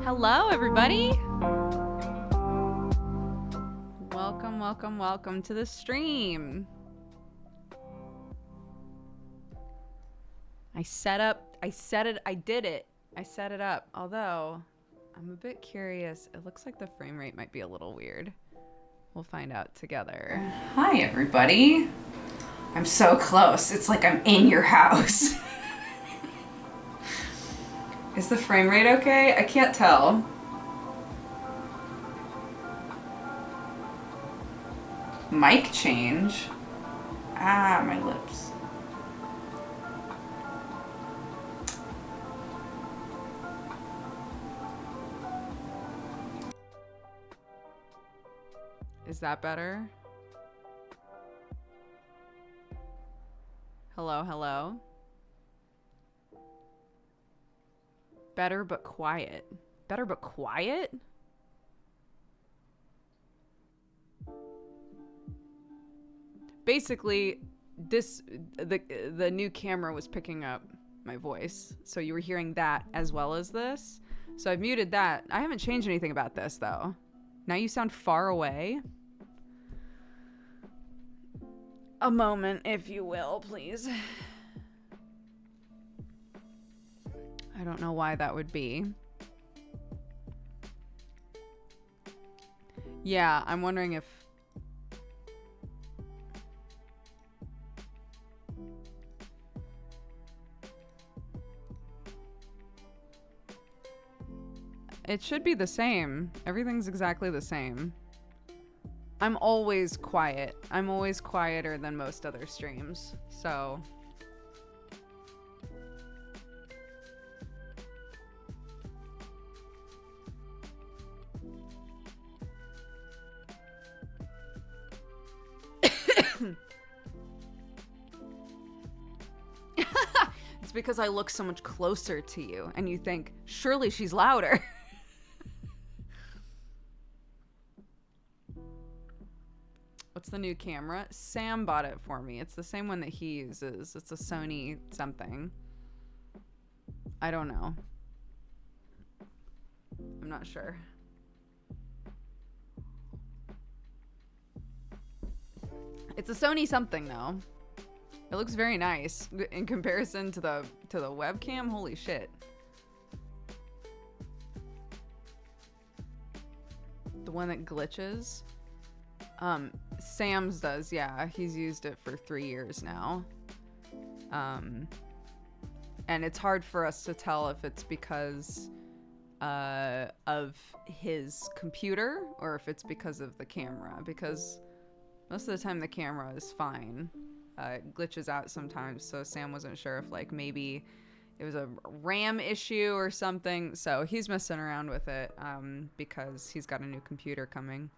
Hello, everybody. Welcome to the stream. I set it up. Although, I'm a bit curious. It looks like the frame rate might be a little weird. We'll find out together. Hi, everybody. I'm so close. It's like I'm in your house. Is the frame rate okay? I can't tell. Mic change. Ah, my lips. Is that better? Hello, hello. Better but quiet. Better but quiet? Basically, the new camera was picking up my voice, so you were hearing that as well as this. So I've muted that. I haven't changed anything about this though. Now you sound far away. A moment, if you will, please. I don't know why that would be. Yeah, I'm wondering if... It should be the same. Everything's exactly the same. I'm always quiet. I'm always quieter than most other streams, so... It's because I look so much closer to you, and you think, surely she's louder. What's the new camera? Sam bought it for me. It's the same one that he uses. It's a Sony something. I don't know. I'm not sure. It's a Sony something though. It looks very nice in comparison to the webcam. Holy shit. The one that glitches. Sam's does, yeah. He's used it for 3 years now. And it's hard for us to tell if it's because of his computer or if it's because of the camera, because most of the time the camera is fine. It glitches out sometimes, so Sam wasn't sure if like maybe it was a RAM issue or something. So he's messing around with it because he's got a new computer coming.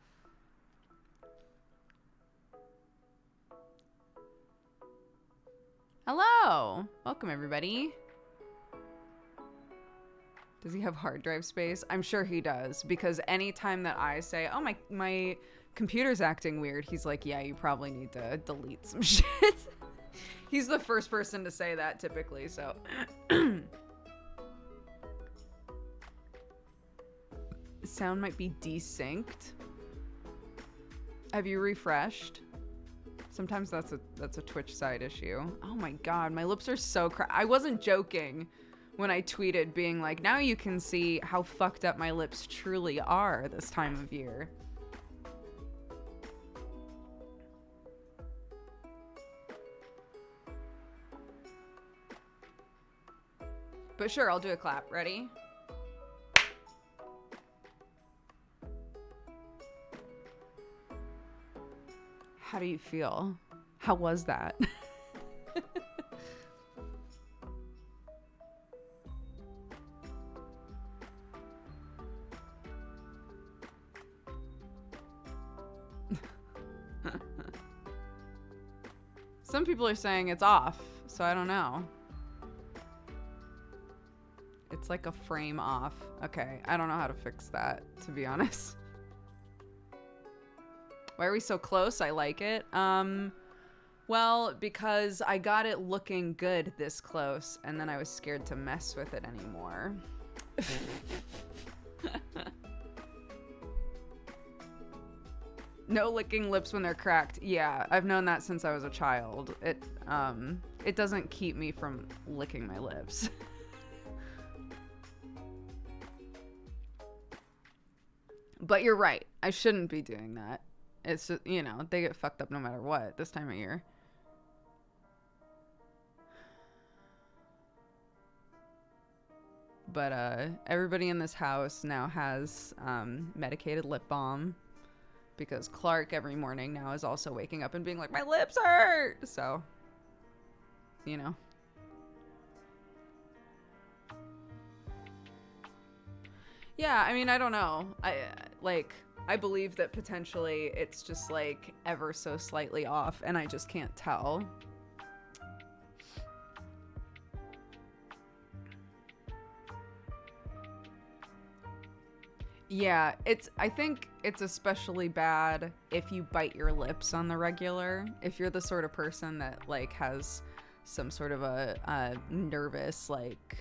Hello! Welcome, everybody. Does he have hard drive space? I'm sure he does, because anytime that I say, oh, my computer's acting weird, he's like, yeah, you probably need to delete some shit. He's the first person to say that, typically, so... Sound might be desynced. Have you refreshed? Sometimes that's a Twitch side issue. Oh my god, my lips are so I wasn't joking when I tweeted being like, now you can see how fucked up my lips truly are this time of year. But sure, I'll do a clap. Ready? How do you feel? How was that? Some people are saying it's off, so I don't know. It's like a frame off. Okay, I don't know how to fix that, to be honest. Why are we so close? I like it. Well, because I got it looking good this close, and then I was scared to mess with it anymore. No licking lips when they're cracked. Yeah, I've known that since I was a child. It doesn't keep me from licking my lips. But you're right. I shouldn't be doing that. It's just, you know, they get fucked up no matter what this time of year. But everybody in this house now has medicated lip balm, because Clark every morning now is also waking up and being like, my lips hurt. So, you know. Yeah, I mean, I don't know. I believe that potentially it's just like ever so slightly off and I just can't tell. Yeah, I think it's especially bad if you bite your lips on the regular. If you're the sort of person that like has some sort of a nervous like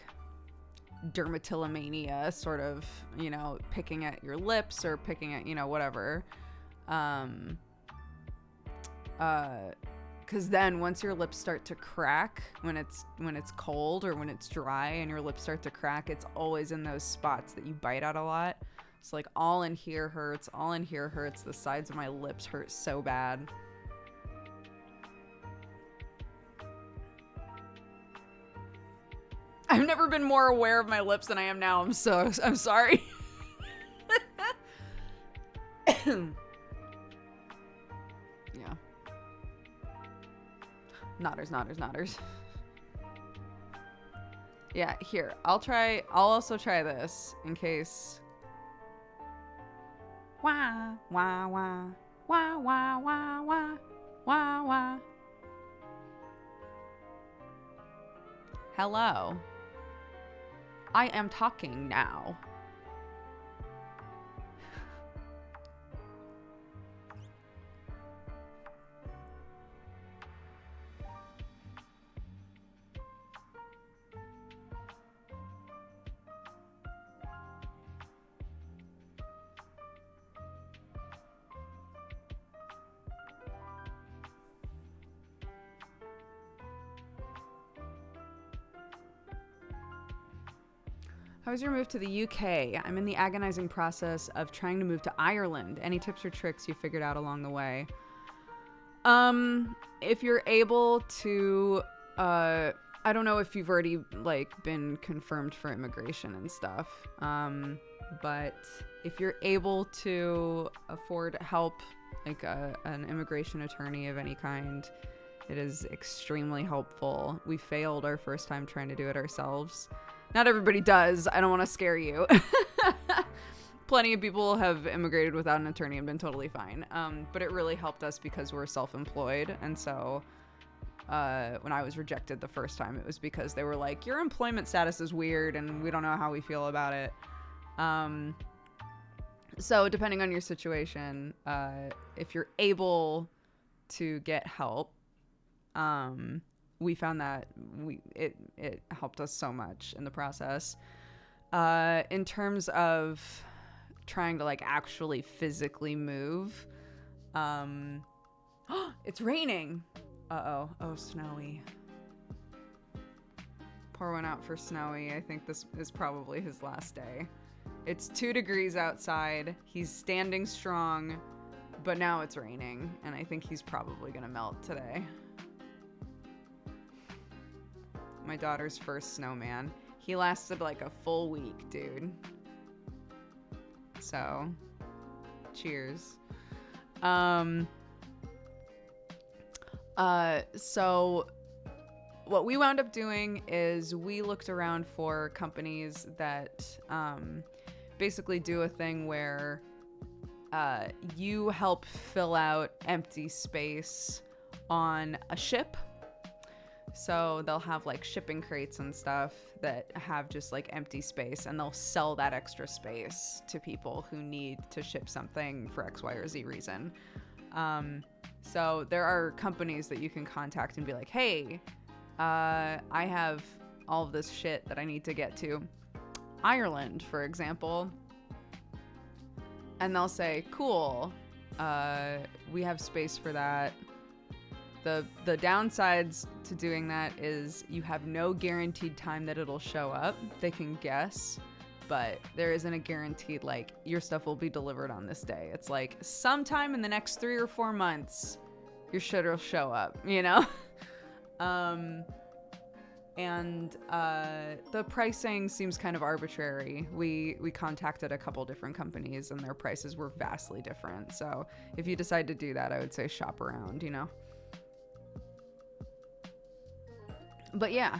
dermatillomania, sort of, you know, picking at your lips or picking at, you know, whatever. Because then once your lips start to crack, when it's cold or when it's dry and your lips start to crack, it's always in those spots that you bite at a lot. So like all in here hurts, the sides of my lips hurt so bad. I've never been more aware of my lips than I am now. I'm sorry. Yeah. Nodders. Yeah, here. I'll also try this in case. Wah, wah, wah. Wah, wah, wah, wah. Wah, wah. Hello. I am talking now. How was your move to the UK? I'm in the agonizing process of trying to move to Ireland. Any tips or tricks you figured out along the way? If you're able to, I don't know if you've already like been confirmed for immigration and stuff. But if you're able to afford help, like an immigration attorney of any kind, it is extremely helpful. We failed our first time trying to do it ourselves. Not everybody does. I don't want to scare you. Plenty of people have immigrated without an attorney and been totally fine. But it really helped us because we're self-employed. And so when I was rejected the first time, it was because they were like, your employment status is weird and we don't know how we feel about it. So depending on your situation, if you're able to get help, we found that it helped us so much in the process. In terms of trying to like actually physically move, it's raining. Oh, snowy. Pour one out for Snowy. I think this is probably his last day. It's 2 degrees outside. He's standing strong, but now it's raining, and I think he's probably gonna melt today. My daughter's first snowman. He lasted like a full week, dude. So, cheers. So what we wound up doing is we looked around for companies that basically do a thing where you help fill out empty space on a ship. So they'll have like shipping crates and stuff that have just like empty space, and they'll sell that extra space to people who need to ship something for X, Y, or Z reason. So there are companies that you can contact and be like, hey, I have all of this shit that I need to get to Ireland, for example. And they'll say, cool, We have space for that. The downsides to doing that is you have no guaranteed time that it'll show up. They can guess, but there isn't a guaranteed, like, your stuff will be delivered on this day. It's like sometime in the next 3 or 4 months, your shit will show up, you know? And the pricing seems kind of arbitrary. We contacted a couple different companies and their prices were vastly different. So if you decide to do that, I would say shop around, you know? But yeah,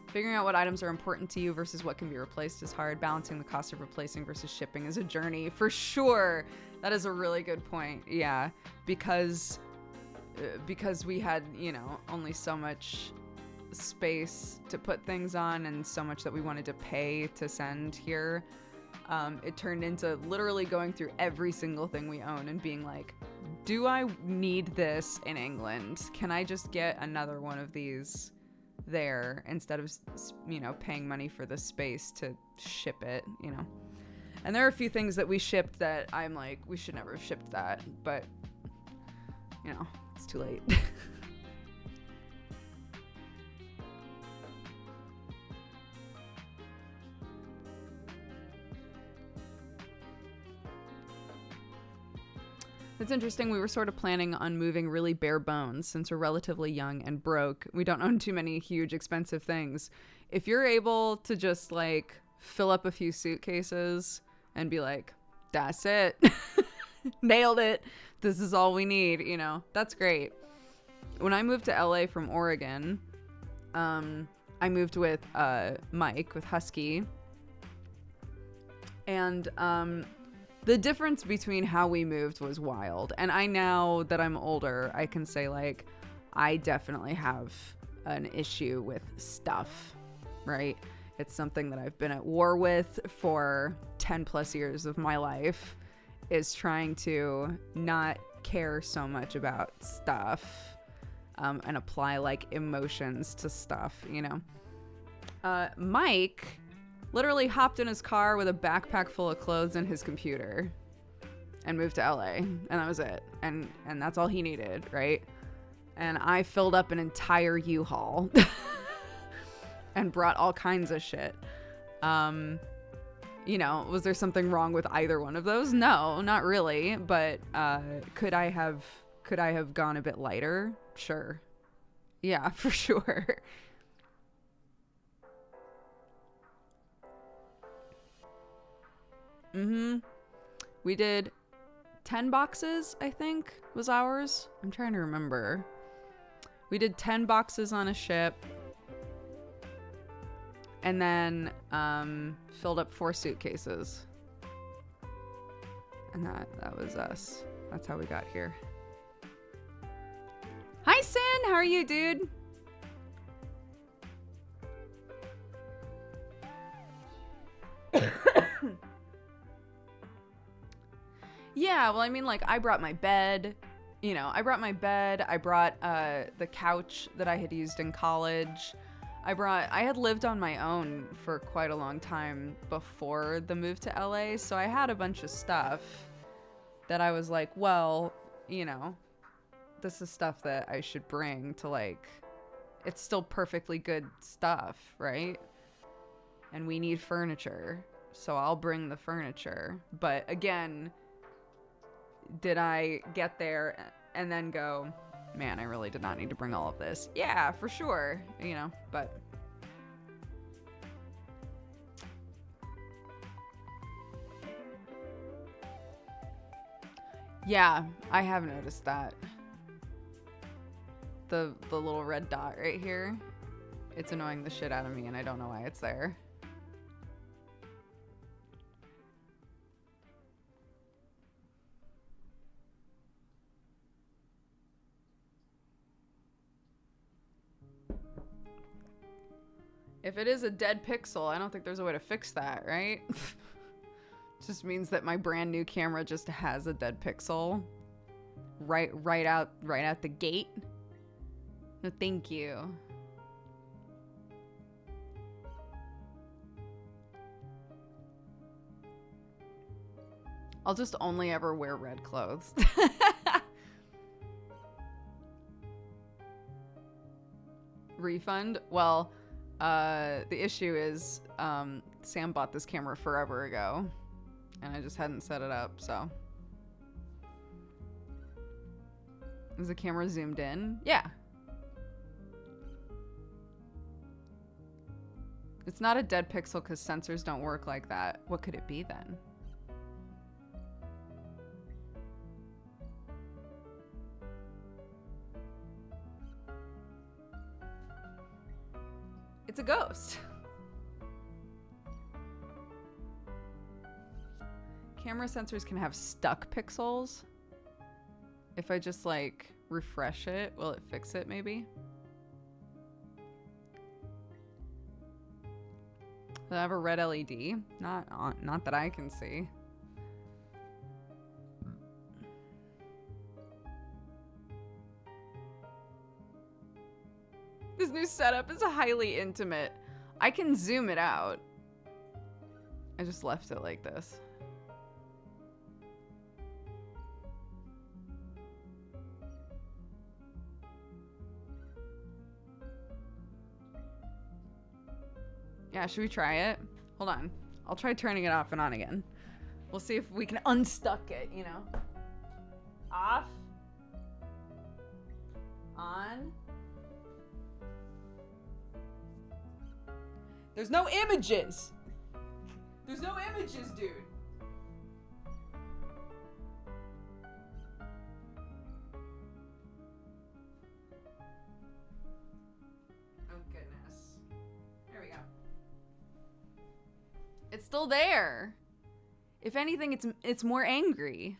figuring out what items are important to you versus what can be replaced is hard. Balancing the cost of replacing versus shipping is a journey, for sure. That is a really good point. Yeah, because we had, you know, only so much space to put things on and so much that we wanted to pay to send here. It turned into literally going through every single thing we own and being like, do I need this in England? Can I just get another one of these there instead of, you know, paying money for the space to ship it, you know? And there are a few things that we shipped that I'm like, we should never have shipped that, but, you know, it's too late. It's interesting, we were sort of planning on moving really bare bones since we're relatively young and broke. We don't own too many huge expensive things. If you're able to just like fill up a few suitcases and be like, that's it. Nailed it. This is all we need, you know, that's great. When I moved to LA from Oregon, I moved with Mike, with Husky. And the difference between how we moved was wild. And I, now that I'm older, I can say, like, I definitely have an issue with stuff, right? It's something that I've been at war with for 10 plus years of my life, is trying to not care so much about stuff and apply, like, emotions to stuff, you know? Mike literally hopped in his car with a backpack full of clothes and his computer and moved to LA, and that was it. And that's all he needed, right? And I filled up an entire U-Haul and brought all kinds of shit. You know, was there something wrong with either one of those? No, not really. But could I have gone a bit lighter? Sure. Yeah, for sure. We did 10 boxes, I think, was ours. I'm trying to remember. We did 10 boxes on a ship. And then filled up 4 suitcases. And that was us. That's how we got here. Hi, Sin! How are you, dude? Yeah, well, I mean, like, I brought my bed, you know, I brought the couch that I had used in college. I had lived on my own for quite a long time before the move to LA, so I had a bunch of stuff that I was like, well, you know, this is stuff that I should bring to, like, it's still perfectly good stuff, right? And we need furniture, so I'll bring the furniture. But again, did I get there and then go, man, I really did not need to bring all of this? Yeah, for sure, you know, but yeah, I have noticed that. The little red dot right here, it's annoying the shit out of me, and I don't know why it's there. If it is a dead pixel, I don't think there's a way to fix that, right? Just means that my brand new camera just has a dead pixel right out the gate. No, thank you. I'll just only ever wear red clothes. Refund? Well, the issue is Sam bought this camera forever ago, and I just hadn't set it up, so. Is the camera zoomed in? Yeah. It's not a dead pixel because sensors don't work like that. What could it be then? It's a ghost. Camera sensors can have stuck pixels. If I just like refresh it, will it fix it maybe? Does it have a red LED? Not that I can see. This new setup is highly intimate. I can zoom it out. I just left it like this. Yeah, should we try it? Hold on. I'll try turning it off and on again. We'll see if we can unstuck it, you know? Off. On. There's no images. There's no images, dude. Oh, goodness. There we go. It's still there. If anything, it's more angry.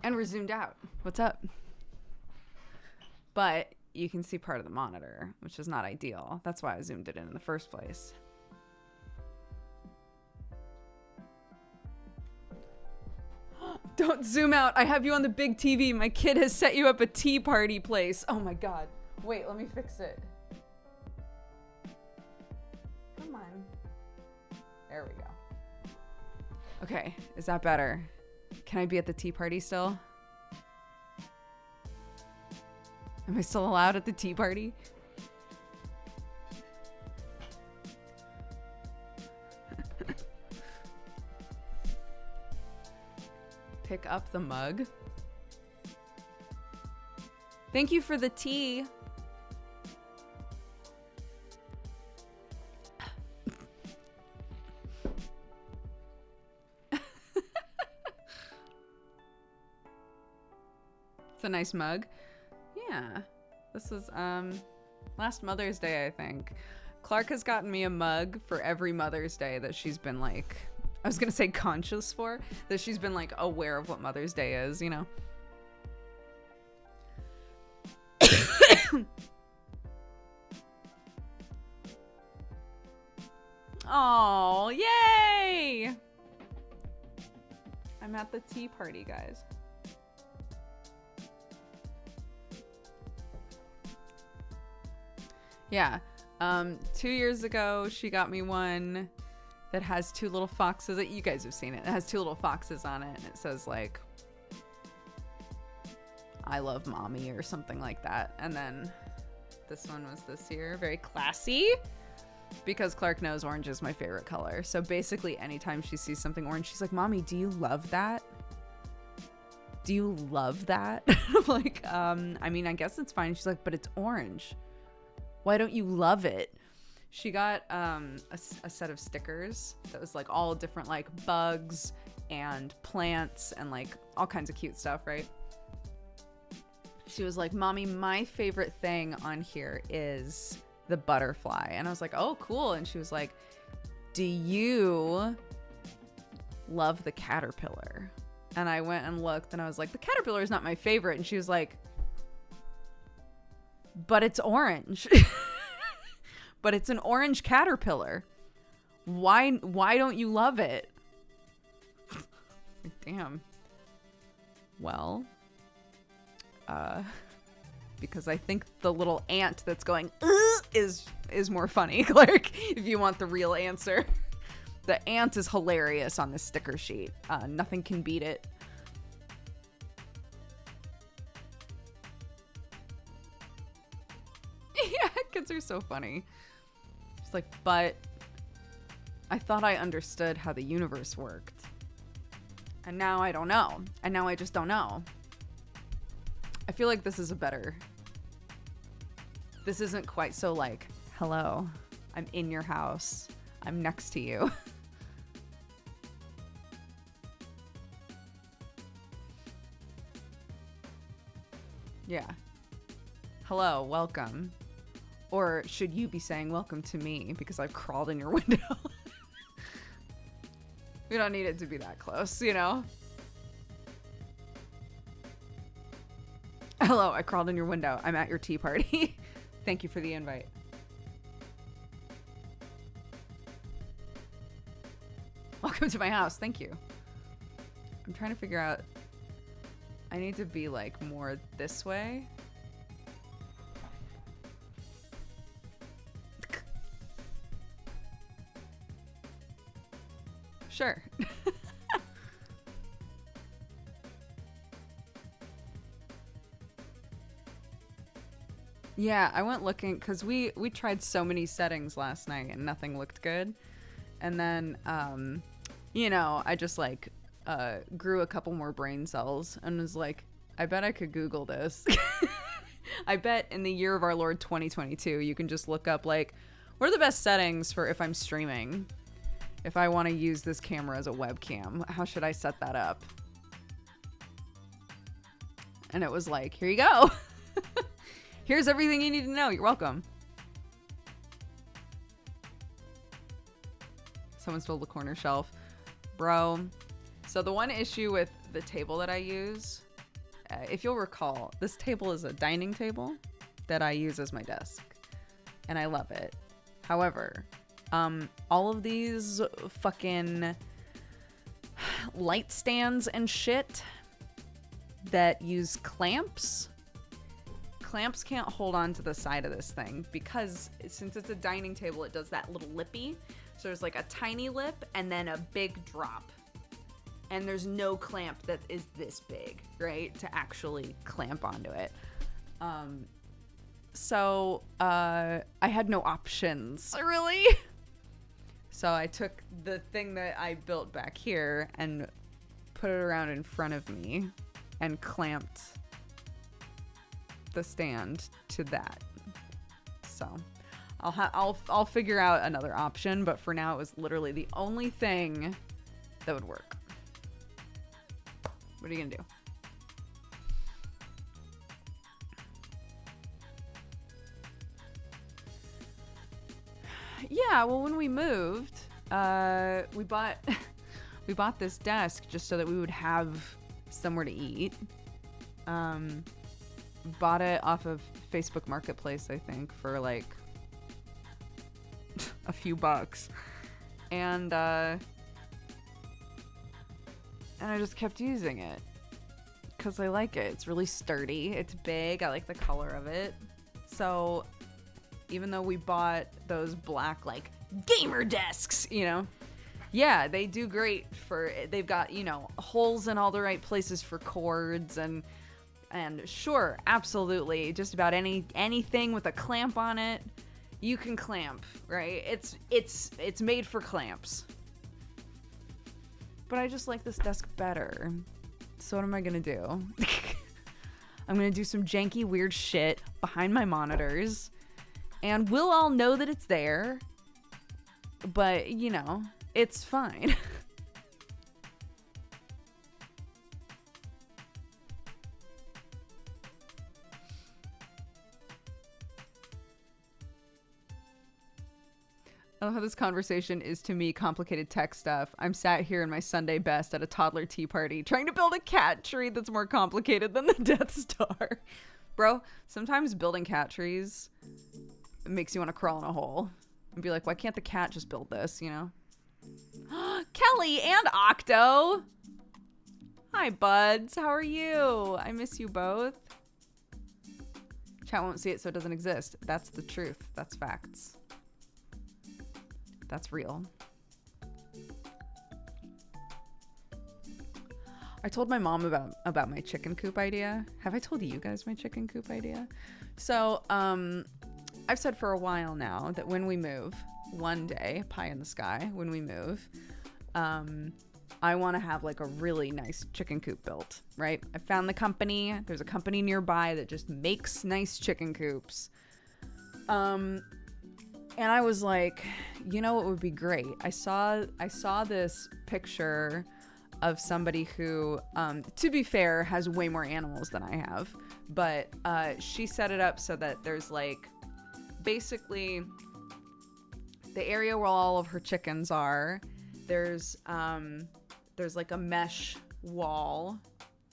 And we're zoomed out. What's up? But you can see part of the monitor, which is not ideal. That's why I zoomed it in the first place. Don't zoom out. I have you on the big TV. My kid has set you up a tea party place. Oh my God. Wait, let me fix it. Come on. There we go. Okay, is that better? Can I be at the tea party still? Am I still allowed at the tea party? Pick up the mug. Thank you for the tea. It's a nice mug. Yeah, this was last Mother's Day, I think. Clark has gotten me a mug for every Mother's Day that she's been like, I was gonna say conscious for, that she's been like aware of what Mother's Day is, you know? Oh, yay! I'm at the tea party, guys. Yeah. 2 years ago, she got me one that has two little foxes. You guys have seen it. It has two little foxes on it, and it says, like, I love mommy or something like that. And then this one was this year. Very classy, because Clark knows orange is my favorite color. So basically, anytime she sees something orange, she's like, Mommy, do you love that? Do you love that? I'm like, I mean, I guess it's fine. She's like, but it's orange. Why don't you love it? She got a set of stickers that was like all different like bugs and plants and like all kinds of cute stuff, right? She was like, Mommy, my favorite thing on here is the butterfly. And I was like, oh, cool. And she was like, do you love the caterpillar? And I went and looked and I was like, the caterpillar is not my favorite. And she was like, but it's orange. But it's an orange caterpillar. Why don't you love it? Damn. Well, because I think the little ant that's going is more funny, Clark, if you want the real answer. The ant is hilarious on this sticker sheet. Nothing can beat it. Yeah, kids are so funny. It's like, but I thought I understood how the universe worked. And now I don't know. And now I just don't know. I feel like this is a better... This isn't quite so like, hello, I'm in your house. I'm next to you. Yeah. Hello, welcome. Or should you be saying welcome to me because I've crawled in your window? We don't need it to be that close, you know? Hello, I crawled in your window. I'm at your tea party. Thank you for the invite. Welcome to my house. Thank you. I'm trying to figure out... I need to be, like, more this way. Sure. Yeah, I went looking because we tried so many settings last night and nothing looked good. And then, you know, I just like grew a couple more brain cells and was like, I bet I could Google this. I bet in the year of our Lord 2022, you can just look up like, what are the best settings for if I'm streaming? If I want to use this camera as a webcam, how should I set that up? And it was like, here you go. Here's everything you need to know. You're welcome. Someone stole the corner shelf. Bro. So the one issue with the table that I use, if you'll recall, this table is a dining table that I use as my desk. And I love it. However, all of these fucking light stands and shit that use clamps can't hold on to the side of this thing because since it's a dining table, it does that little lippy. So there's like a tiny lip and then a big drop. And there's no clamp that is this big, right? To actually clamp onto it. So I had no options, really. So I took the thing that I built back here and put it around in front of me and clamped the stand to that. So I'll figure out another option, but for now it was literally the only thing that would work. What are you gonna do? Yeah, well, when we moved, we bought this desk just so that we would have somewhere to eat. Bought it off of Facebook Marketplace, I think, for like a few bucks. And I just kept using it because I like it. It's really sturdy. It's big. I like the color of it. So even though we bought those black, like, gamer desks, you know, yeah, they do great for, they've got, you know, holes in all the right places for cords and sure, absolutely, just about anything with a clamp on it, you can clamp, right? It's made for clamps. But I just like this desk better. So what am I gonna do? I'm gonna do some janky, weird shit behind my monitors. And we'll all know that it's there. But, you know, it's fine. I love how this conversation is, to me, complicated tech stuff. I'm sat here in my Sunday best at a toddler tea party trying to build a cat tree that's more complicated than the Death Star. Bro, sometimes building cat trees makes you want to crawl in a hole and be like, why can't the cat just build this, you know? Kelly and Octo! Hi, buds. How are you? I miss you both. Chat won't see it, so it doesn't exist. That's the truth. That's facts. That's real. I told my mom about my chicken coop idea. Have I told you guys my chicken coop idea? So, I've said for a while now that when we move, one day, pie in the sky, when we move, I want to have like a really nice chicken coop built, right? I found the company. There's a company nearby that just makes nice chicken coops. And I was like, you know what would be great? I saw this picture of somebody who, to be fair, has way more animals than I have. But she set it up so that there's like basically the area where all of her chickens are. There's like a mesh wall,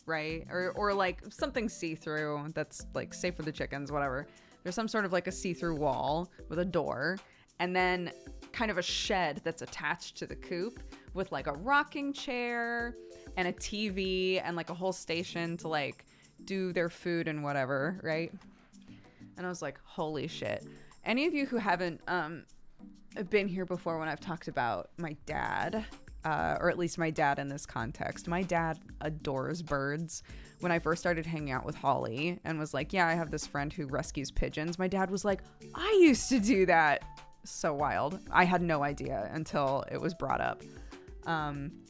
right? Or like something see-through that's like safe for the chickens, whatever. There's some sort of like a see-through wall with a door, and then kind of a shed that's attached to the coop with like a rocking chair and a TV and like a whole station to like do their food and whatever, right? And I was like, holy shit. Any of you who haven't been here before when I've talked about my dad, or at least my dad in this context, my dad adores birds. When I first started hanging out with Holly and was like, yeah, I have this friend who rescues pigeons, my dad was like, I used to do that. So wild. I had no idea until it was brought up.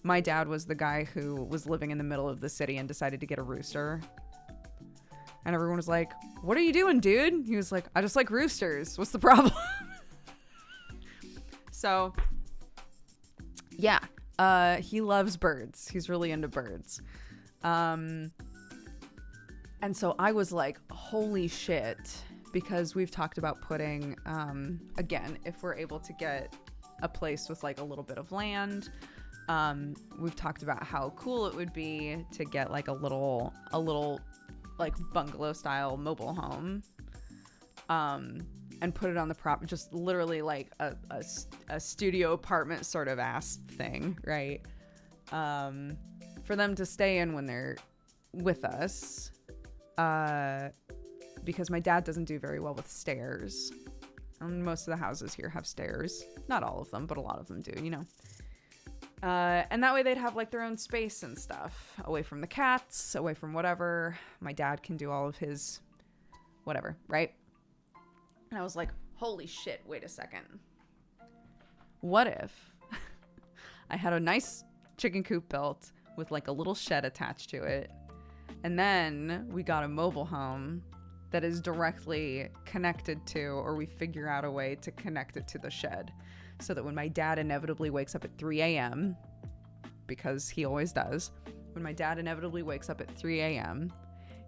My dad was the guy who was living in the middle of the city and decided to get a rooster. And everyone was like, what are you doing, dude? He was like, I just like roosters. What's the problem? So, yeah, he loves birds. He's really into birds. And so I was like, holy shit, because we've talked about putting, again, if we're able to get a place with like a little bit of land, we've talked about how cool it would be to get like a little like bungalow style mobile home, and put it on the prop, just literally like a studio apartment sort of ass thing, right? For them to stay in when they're with us, because my dad doesn't do very well with stairs. Most of the houses here have stairs. Not all of them, but a lot of them do, you know. And that way they'd have like their own space and stuff, away from the cats, away from whatever. My dad can do all of his whatever, right? And I was like, holy shit, wait a second. What if I had a nice chicken coop built with like a little shed attached to it, and then we got a mobile home that is directly connected to, or we figure out a way to connect it to the shed, so that when my dad inevitably wakes up at 3 a.m., because he always does, when my dad inevitably wakes up at 3 a.m.,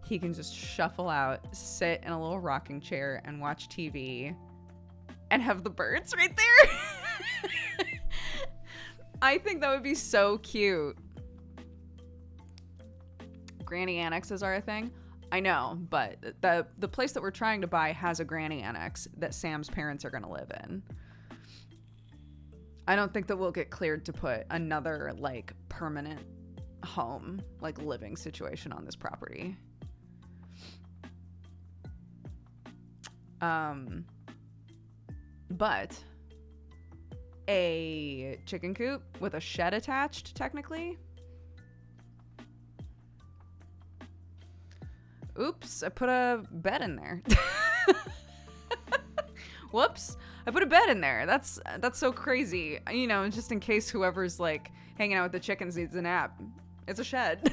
he can just shuffle out, sit in a little rocking chair and watch TV and have the birds right there. I think that would be so cute. Granny annexes are a thing. I know, but the place that we're trying to buy has a granny annex that Sam's parents are going to live in. I don't think that we'll get cleared to put another like permanent home, like living situation on this property. But a chicken coop with a shed attached, technically. Oops, I put a bed in there. Whoops, I put a bed in there. That's so crazy. You know, just in case whoever's like hanging out with the chickens needs a nap. It's a shed.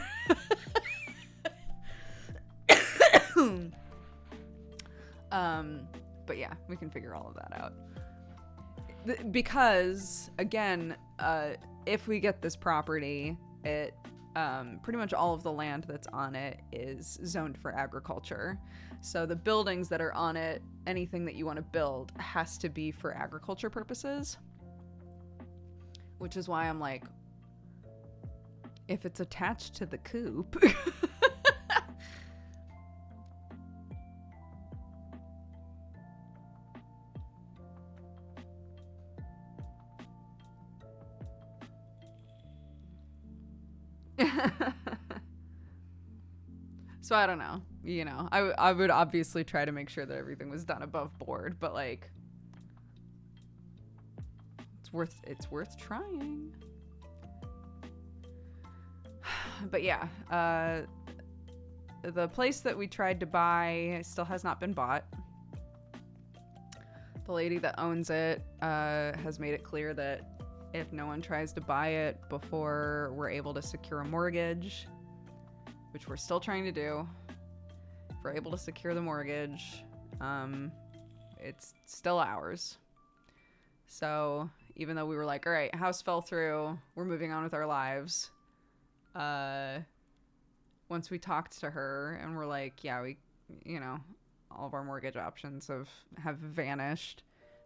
But yeah, we can figure all of that out. Because, again, if we get this property, it pretty much all of the land that's on it is zoned for agriculture. So the buildings that are on it, anything that you want to build, has to be for agriculture purposes. Which is why I'm like, if it's attached to the coop... So I don't know, you know, I would obviously try to make sure that everything was done above board, but like, it's worth trying. But yeah, the place that we tried to buy still has not been bought. The lady that owns it has made it clear that if no one tries to buy it before we're able to secure a mortgage, which we're still trying to do, if we're able to secure the mortgage, it's still ours. So even though we were like, all right, house fell through, we're moving on with our lives. Once we talked to her and we're like, yeah, we, you know, all of our mortgage options have vanished.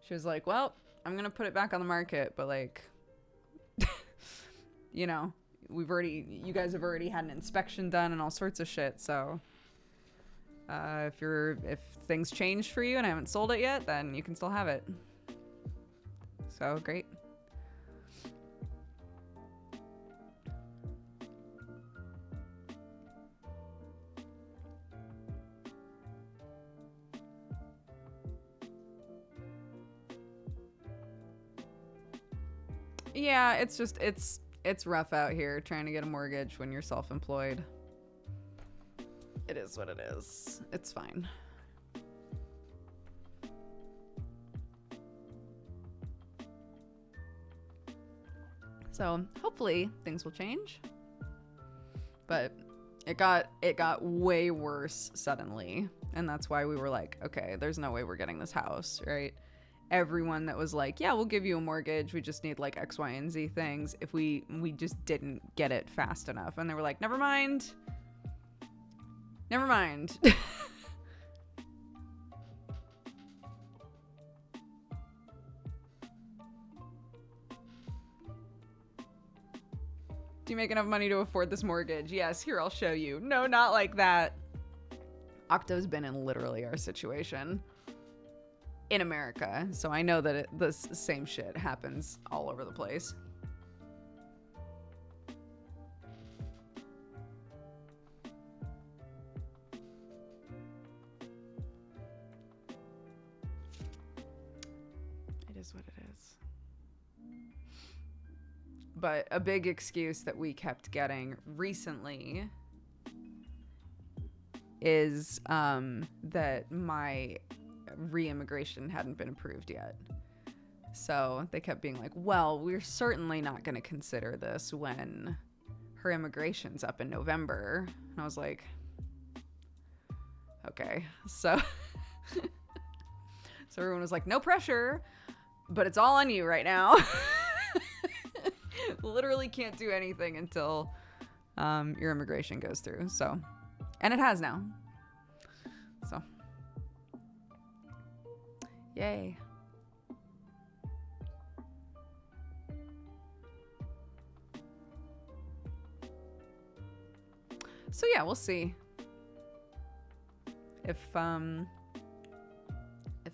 She was like, well, I'm going to put it back on the market, but like, you know, you guys have already had an inspection done and all sorts of shit. So, if things changed for you and I haven't sold it yet, then you can still have it. So great. Yeah, it's just, it's rough out here trying to get a mortgage when you're self-employed. It is what it is. It's fine. So hopefully things will change. But it got way worse suddenly. And that's why we were like, okay, there's no way we're getting this house, right? Everyone that was like, yeah, we'll give you a mortgage, we just need like X, Y, and Z things, if we just didn't get it fast enough. And they were like, never mind. Do you make enough money to afford this mortgage? Yes, here, I'll show you. No, not like that. Octo's been in literally our situation in America, so I know that this same shit happens all over the place. It is what it is. But a big excuse that we kept getting recently is that my re-immigration hadn't been approved yet. So they kept being like, well, we're certainly not going to consider this when her immigration's up in November. And I was like, okay. So everyone was like, no pressure, but it's all on you right now. Literally can't do anything until your immigration goes through. So, and it has now. So yay. So yeah, we'll see if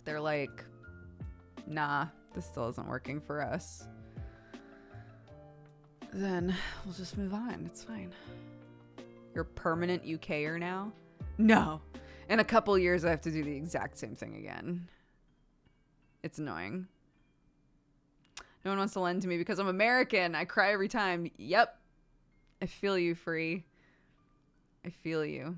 they're like, nah, this still isn't working for us, then we'll just move on. It's fine. You're permanent UKer now? No. In a couple years I have to do the exact same thing again. It's annoying. No one wants to lend to me because I'm American. I cry every time. Yep. I feel you, Free. I feel you.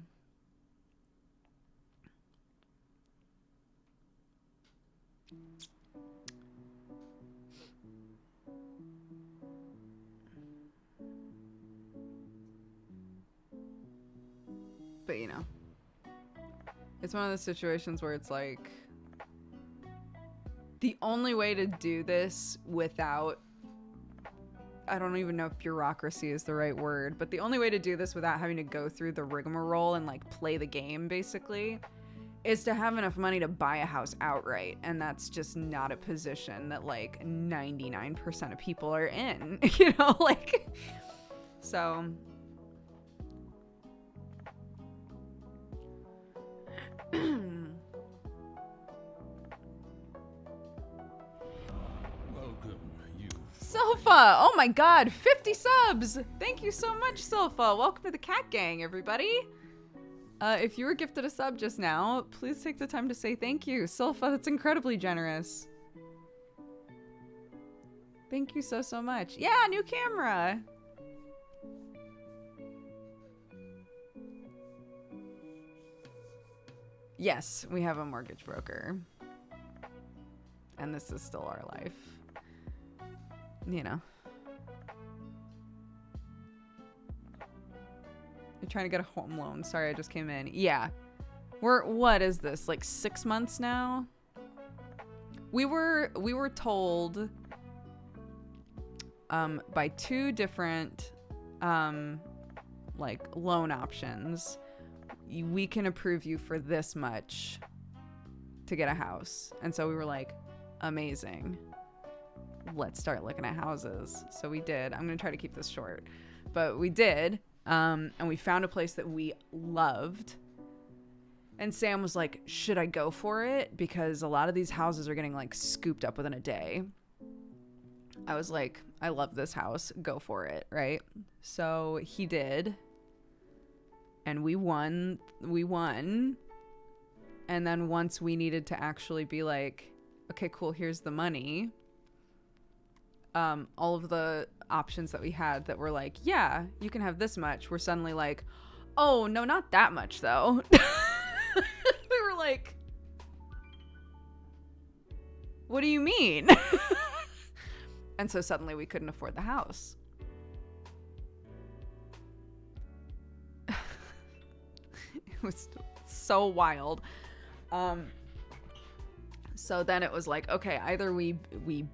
But, you know, it's one of those situations where it's like, the only way to do this without, I don't even know if bureaucracy is the right word, but the only way to do this without having to go through the rigmarole and like play the game basically is to have enough money to buy a house outright. And that's just not a position that like 99% of people are in, you know, like, so. Silpha! Oh my god, 50 subs! Thank you so much, Silpha. Welcome to the Cat Gang, everybody. If you were gifted a sub just now, please take the time to say thank you. Silpha, that's incredibly generous. Thank you so much. Yeah, new camera! Yes, we have a mortgage broker. And this is still our life. You know. You're trying to get a home loan. Sorry, I just came in. Yeah. What is this? Like 6 months now? We were told by 2 different like loan options. We can approve you for this much to get a house. And so we were like, amazing. Let's start looking at houses. So we did. I'm going to try to keep this short. But we did. And we found a place that we loved. And Sam was like, should I go for it? Because a lot of these houses are getting like scooped up within a day. I was like, I love this house. Go for it. Right? So he did. And we won. And then once we needed to actually be like, okay, cool, here's the money. All of the options that we had that were like, yeah, you can have this much. We're suddenly like, oh, no, not that much though. We were like, what do you mean? And so suddenly we couldn't afford the house. It was so wild. So then it was like, okay, either we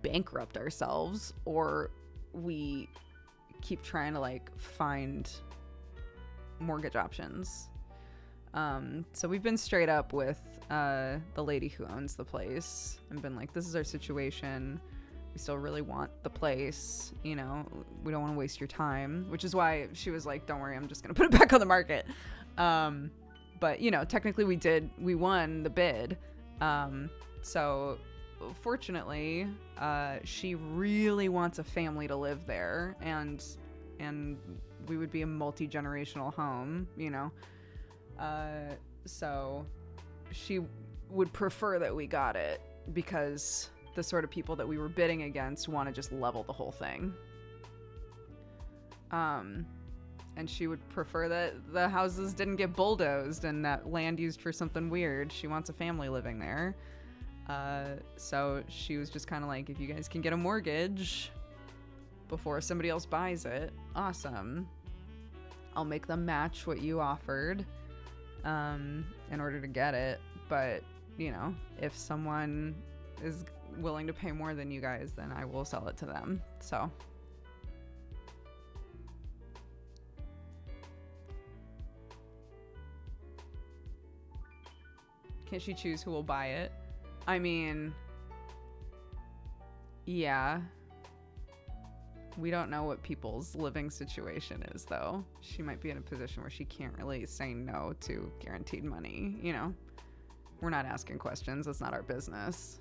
bankrupt ourselves or we keep trying to like find mortgage options. So we've been straight up with the lady who owns the place and been like, this is our situation. We still really want the place. You know, we don't want to waste your time, which is why she was like, don't worry, I'm just going to put it back on the market. But, you know, technically we won the bid. So fortunately, she really wants a family to live there, and we would be a multi-generational home, you know. So she would prefer that we got it because the sort of people that we were bidding against want to just level the whole thing. And she would prefer that the houses didn't get bulldozed and that land used for something weird. She wants a family living there. So she was just kind of like, if you guys can get a mortgage before somebody else buys it, awesome. I'll make them match what you offered in order to get it. But, you know, if someone is willing to pay more than you guys, then I will sell it to them. So... Can she choose who will buy it? I mean, yeah. We don't know what people's living situation is, though. She might be in a position where she can't really say no to guaranteed money, you know? We're not asking questions. That's not our business.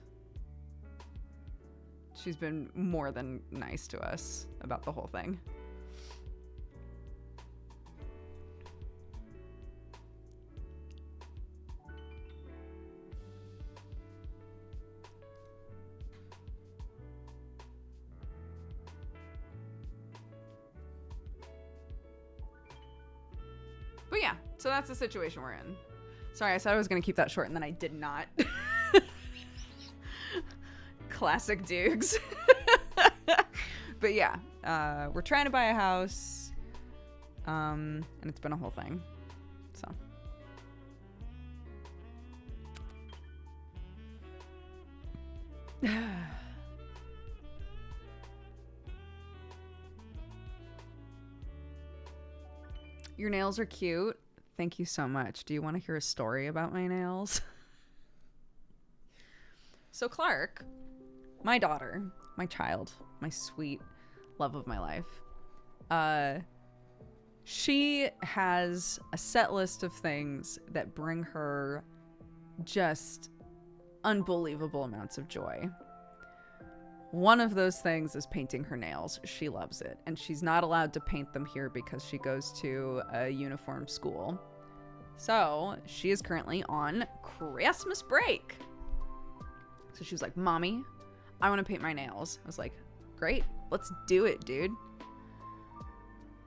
She's been more than nice to us about the whole thing. But yeah, so that's the situation we're in. Sorry, I said I was going to keep that short, and then I did not. Classic Doogs. But yeah, we're trying to buy a house, and it's been a whole thing. So. Your nails are cute. Thank you so much. Do you want to hear a story about my nails? So Clark, my daughter, my child, my sweet love of my life, she has a set list of things that bring her just unbelievable amounts of joy. One of those things is painting her nails. She loves it. And she's not allowed to paint them here because she goes to a uniform school. So she is currently on Christmas break. So she was like, Mommy, I want to paint my nails. I was like, great, let's do it, dude.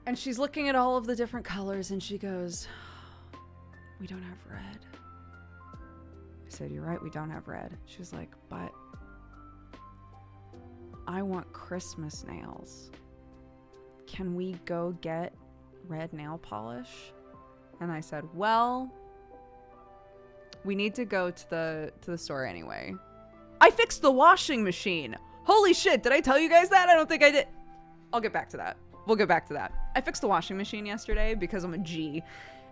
And she's looking at all of the different colors and she goes, we don't have red. I said, you're right, we don't have red. She was like, but I want Christmas nails. Can we go get red nail polish? And I said, well, we need to go to the store anyway. I fixed the washing machine. Holy shit, did I tell you guys that? I don't think I did. I'll get back to that. We'll get back to that. I fixed the washing machine yesterday because I'm a G.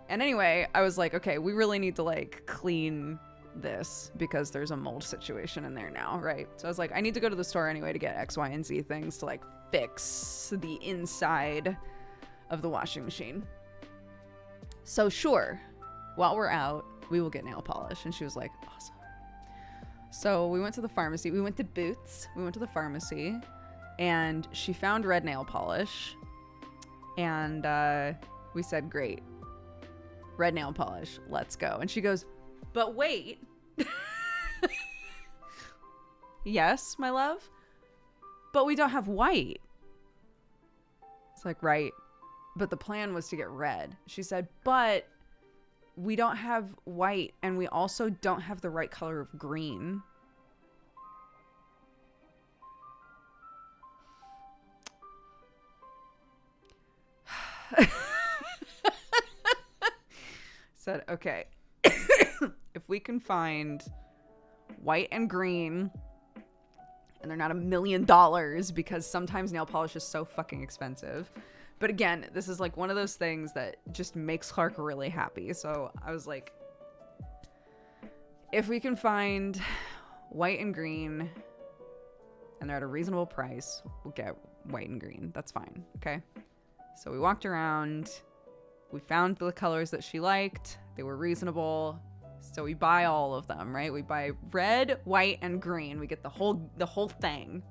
And anyway, I was like, okay, we really need to like clean this because there's a mold situation in there now, right? So I was like, I need to go to the store anyway to get X, Y, and Z things to like fix the inside of the washing machine. So sure, while we're out, we will get nail polish. And she was like, awesome. So we went to the pharmacy. We went to Boots. We went to the pharmacy and she found red nail polish. And we said, great. Red nail polish. Let's go. And she goes, but wait. Yes, my love. But we don't have white. It's like, right. But the plan was to get red. She said, but we don't have white and we also don't have the right color of green. Said, okay, if we can find white and green and they're not $1 million because sometimes nail polish is so fucking expensive. But again, this is like one of those things that just makes Clark really happy. So I was like, if we can find white and green and they're at a reasonable price, we'll get white and green. That's fine. Okay. So we walked around. We found the colors that she liked. They were reasonable. So we buy all of them, right? We buy red, white, and green. We get the whole thing.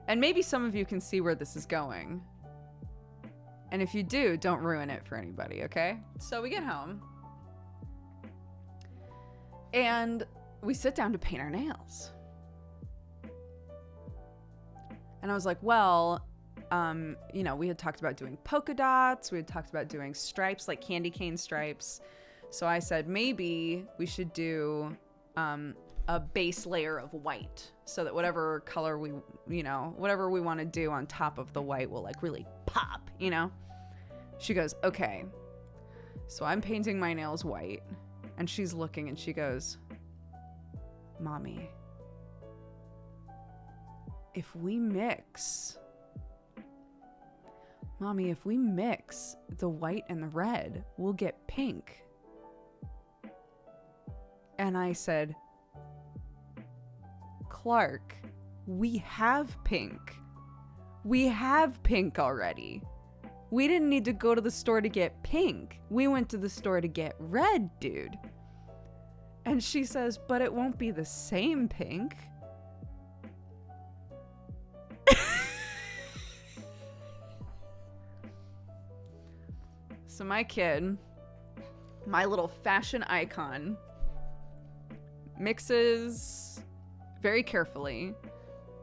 And maybe some of you can see where this is going. And if you do, don't ruin it for anybody, okay? So we get home. And we sit down to paint our nails. And I was like, well, you know, we had talked about doing polka dots. We had talked about doing stripes, like candy cane stripes. So I said, maybe we should do a base layer of white so that whatever color we, you know, whatever we want to do on top of the white will like really pop, you know? She goes, okay. So I'm painting my nails white and she's looking and she goes, Mommy, if we mix the white and the red, we'll get pink. And I said, Clark, we have pink. We have pink already. We didn't need to go to the store to get pink. We went to the store to get red, dude. And she says, but it won't be the same pink. So my kid, my little fashion icon, mixes very carefully,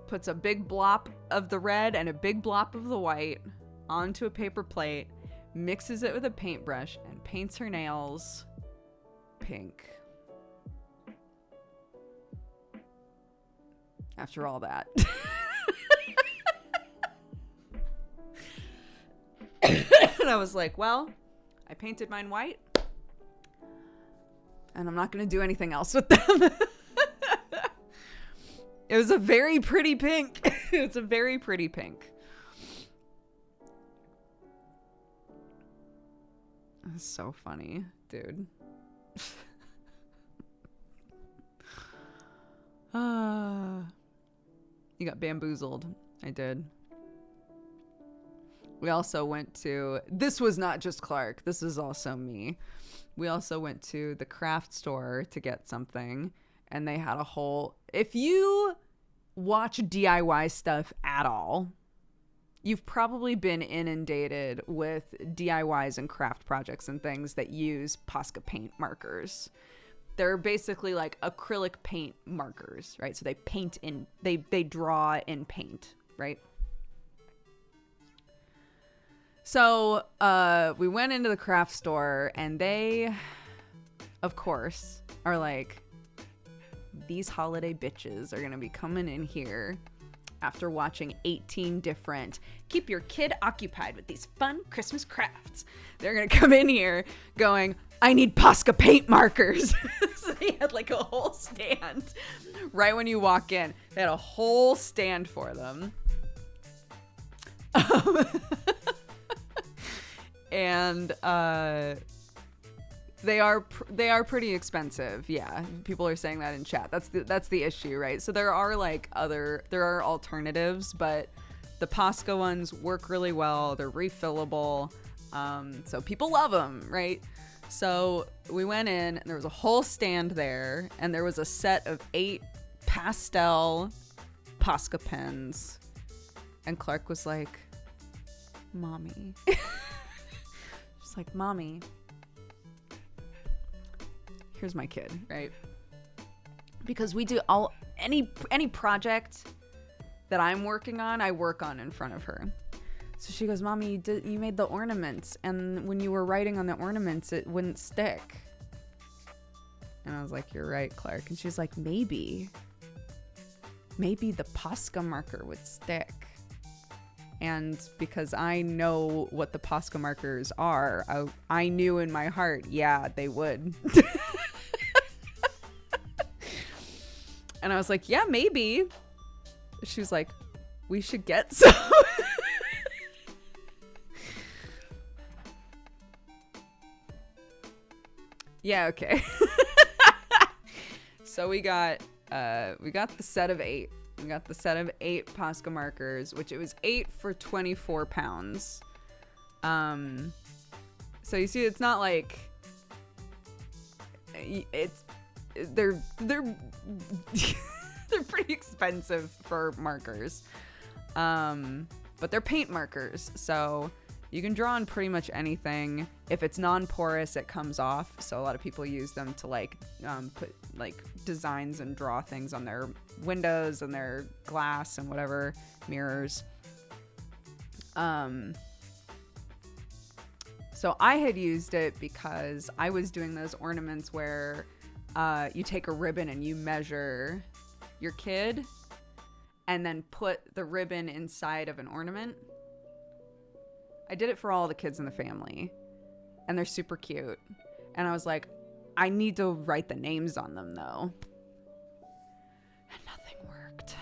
puts a big blop of the red and a big blop of the white onto a paper plate, mixes it with a paintbrush, and paints her nails pink. After all that. And I was like, well, I painted mine white, and I'm not going to do anything else with them. It was a very pretty pink. It's a very pretty pink. That's so funny, dude. You got bamboozled. I did. We also went to, this was not just Clark, this is also me. We also went to the craft store to get something, and they had a whole, if you watch DIY stuff at all, you've probably been inundated with DIYs and craft projects and things that use posca paint markers. They're basically like acrylic paint markers, right? So they paint in, they draw in paint, right? So we went into the craft store and they of course, are like, these holiday bitches are gonna be coming in here after watching 18 different keep your kid occupied with these fun Christmas crafts. They're gonna come in here going, I need Posca paint markers. So they had like a whole stand right when you walk in. They had a whole stand for them. And they are pretty expensive. Yeah, people are saying that in chat. That's the issue, right? So there are alternatives, but the Posca ones work really well. They're refillable, so people love them, right? So we went in, and there was a whole stand there, and there was a set of 8 pastel Posca pens, and Clark was like, "Mommy," she's like, "Mommy, here's my kid," right? Because we do any project that I'm working on, I work on in front of her. So she goes, "Mommy, you made the ornaments, and when you were writing on the ornaments, it wouldn't stick." And I was like, "You're right, Clark." And she's like, maybe the Posca marker would stick." And because I know what the Posca markers are, I knew in my heart, yeah, they would. And I was like, "Yeah, maybe." She was like, "We should get some." Yeah, okay. So we got the set of 8. We got the set of 8 Posca markers, which it was 8 for 24 pounds. So you see, it's not like they're they're pretty expensive for markers. But they're paint markers, so you can draw on pretty much anything. If it's non-porous, it comes off. So a lot of people use them to like put like designs and draw things on their windows and their glass and whatever, mirrors. So I had used it because I was doing those ornaments where you take a ribbon and you measure your kid and then put the ribbon inside of an ornament. I did it for all the kids in the family, and they're super cute. And I was like, I need to write the names on them, though. And nothing worked.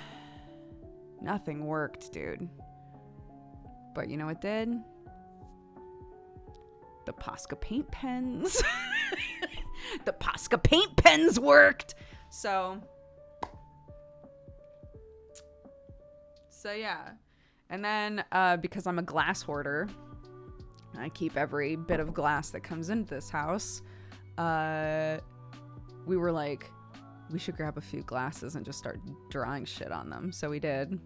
Nothing worked, dude. But you know what did? The Posca paint pens. The Posca paint pens worked! So yeah. And then, because I'm a glass hoarder, I keep every bit of glass that comes into this house, we were like, we should grab a few glasses and just start drawing shit on them. So we did.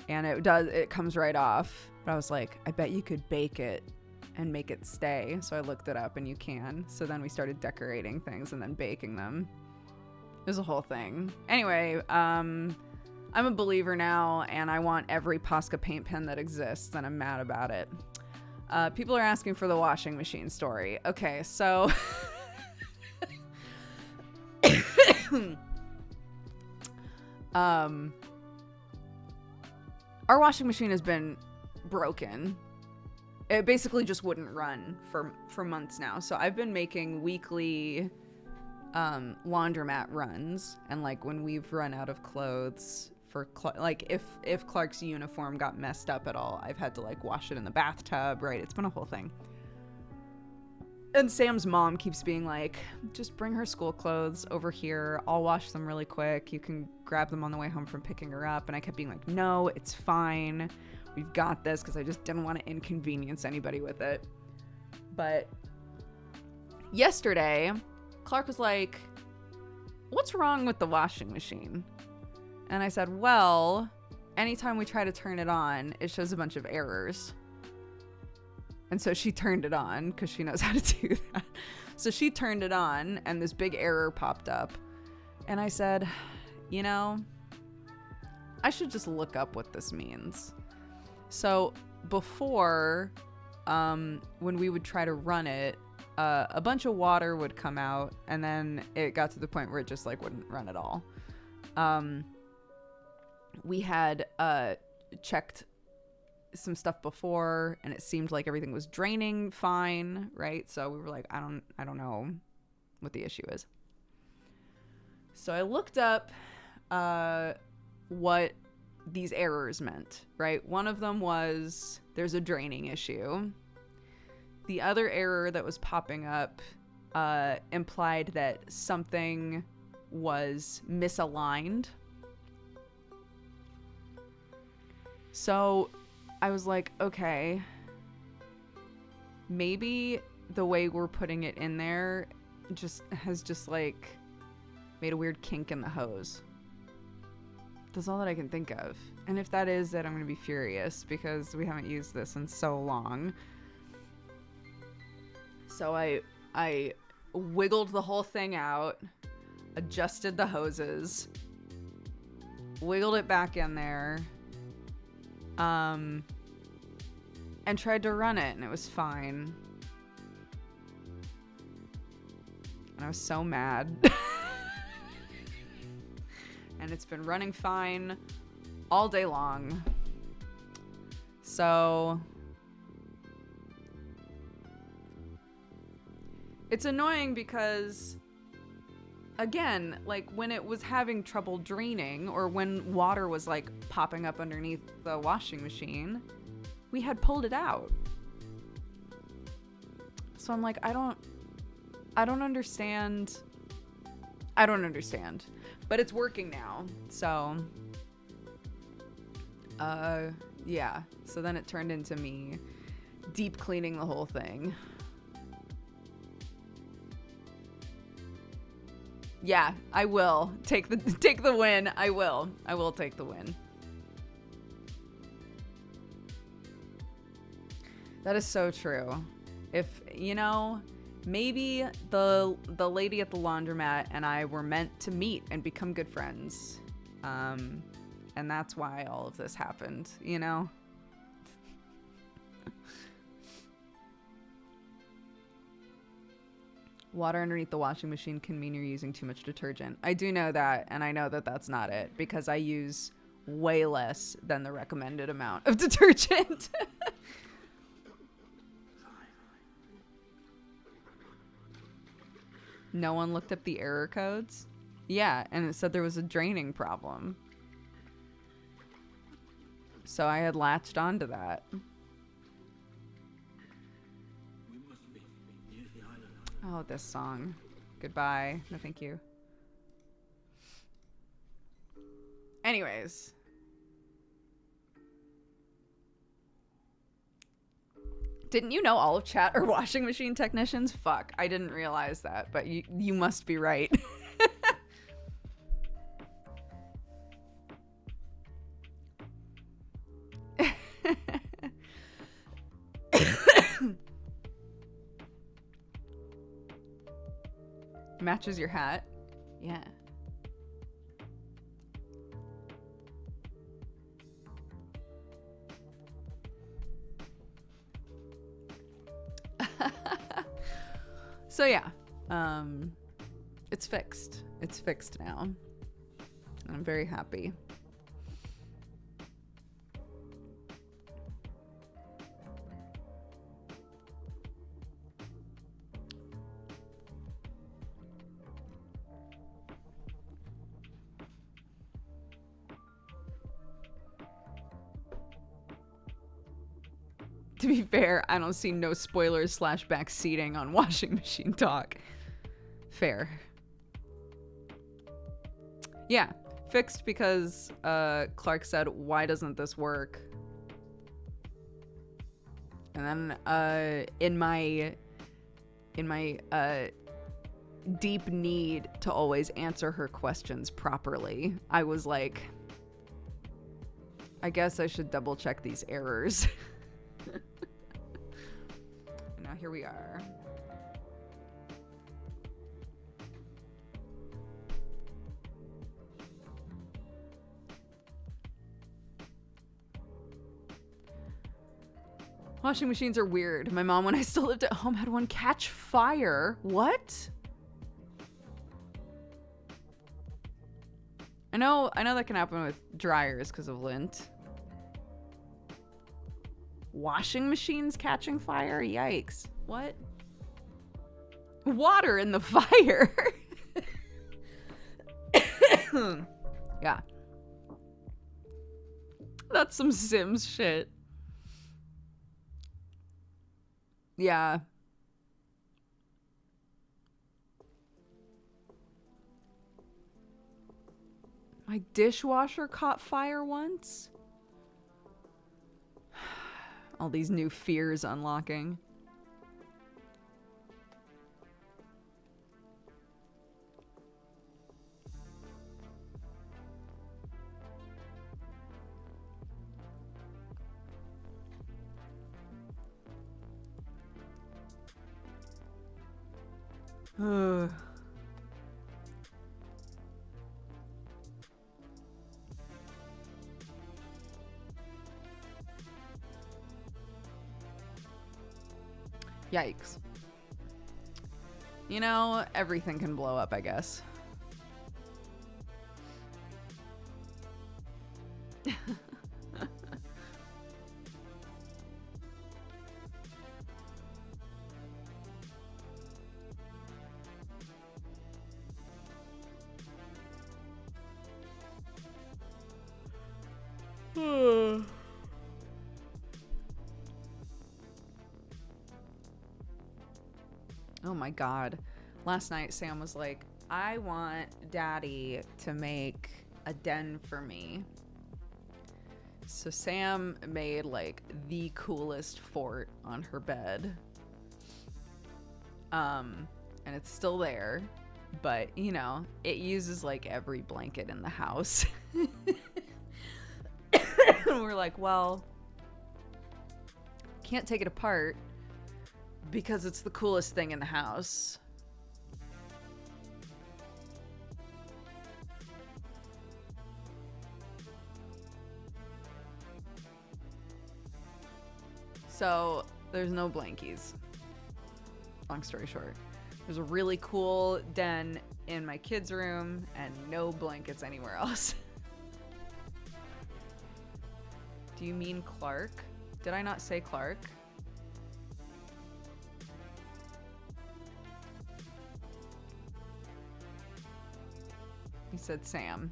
And it comes right off. But I was like, I bet you could bake it and make it stay. So I looked it up, and you can. So then we started decorating things and then baking them. It was a whole thing. Anyway, I'm a believer now, and I want every Posca paint pen that exists, and I'm mad about it. People are asking for the washing machine story. Okay, so our washing machine has been broken. It basically just wouldn't run for months now. So I've been making weekly laundromat runs, and like when we've run out of clothes for like if Clark's uniform got messed up at all, I've had to like wash it in the bathtub, right? It's been a whole thing. And Sam's mom keeps being like, just bring her school clothes over here, I'll wash them really quick, you can grab them on the way home from picking her up. And I kept being like, no, it's fine, we've got this, because I just didn't want to inconvenience anybody with it. But yesterday Clark was like, what's wrong with the washing machine? And I said, well, anytime we try to turn it on, it shows a bunch of errors. And so she turned it on because she knows how to do that. So she turned it on, and this big error popped up. And I said, you know, I should just look up what this means. So before, when we would try to run it, a bunch of water would come out, and then it got to the point where it just like wouldn't run at all. We had checked some stuff before, and it seemed like everything was draining fine, right? So we were like, I don't know what the issue is. So I looked up what these errors meant, right? One of them was there's a draining issue. The other error that was popping up implied that something was misaligned. So I was like, okay, maybe the way we're putting it in there has like made a weird kink in the hose. That's all that I can think of. And if that is it, I'm going to be furious because we haven't used this in so long. So I wiggled the whole thing out, adjusted the hoses, wiggled it back in there, and tried to run it, and it was fine. And I was so mad. And it's been running fine all day long. So it's annoying because, again, like when it was having trouble draining or when water was like popping up underneath the washing machine, we had pulled it out. So I'm like, I don't understand. I don't understand. But it's working now. So, yeah. So then it turned into me deep cleaning the whole thing. Yeah, I will take the win. I will take the win. That is so true. If, you know, maybe the lady at the laundromat and I were meant to meet and become good friends. And that's why all of this happened, you know? Water underneath the washing machine can mean you're using too much detergent. I do know that, and I know that that's not it, because I use way less than the recommended amount of detergent. No one looked up the error codes? Yeah, and it said there was a draining problem. So I had latched onto that. Oh, this song. Goodbye. No, thank you. Anyways. Didn't you know all of chat are washing machine technicians? Fuck, I didn't realize that, but you must be right. Matches your hat. Yeah. So yeah, it's fixed. It's fixed now. And I'm very happy. To be fair, I don't see no spoilers / back seating on washing machine talk. Fair. Yeah, fixed because Clark said, "Why doesn't this work?" And then in my deep need to always answer her questions properly, I was like, I guess I should double check these errors. Now here we are. Washing machines are weird. My mom, when I still lived at home, had one catch fire. What? I know that can happen with dryers because of lint. Washing machines catching fire? Yikes. What? Water in the fire. Yeah. That's some Sims shit. Yeah. My dishwasher caught fire once. All these new fears unlocking. Yikes. You know, everything can blow up, I guess. Oh my god. Last night Sam was like, I want Daddy to make a den for me. So Sam made like the coolest fort on her bed. And it's still there, but you know, it uses like every blanket in the house. And we're like, well, can't take it apart because it's the coolest thing in the house. So there's no blankies. Long story short, there's a really cool den in my kids' room and no blankets anywhere else. Do you mean Clark? Did I not say Clark? You said Sam.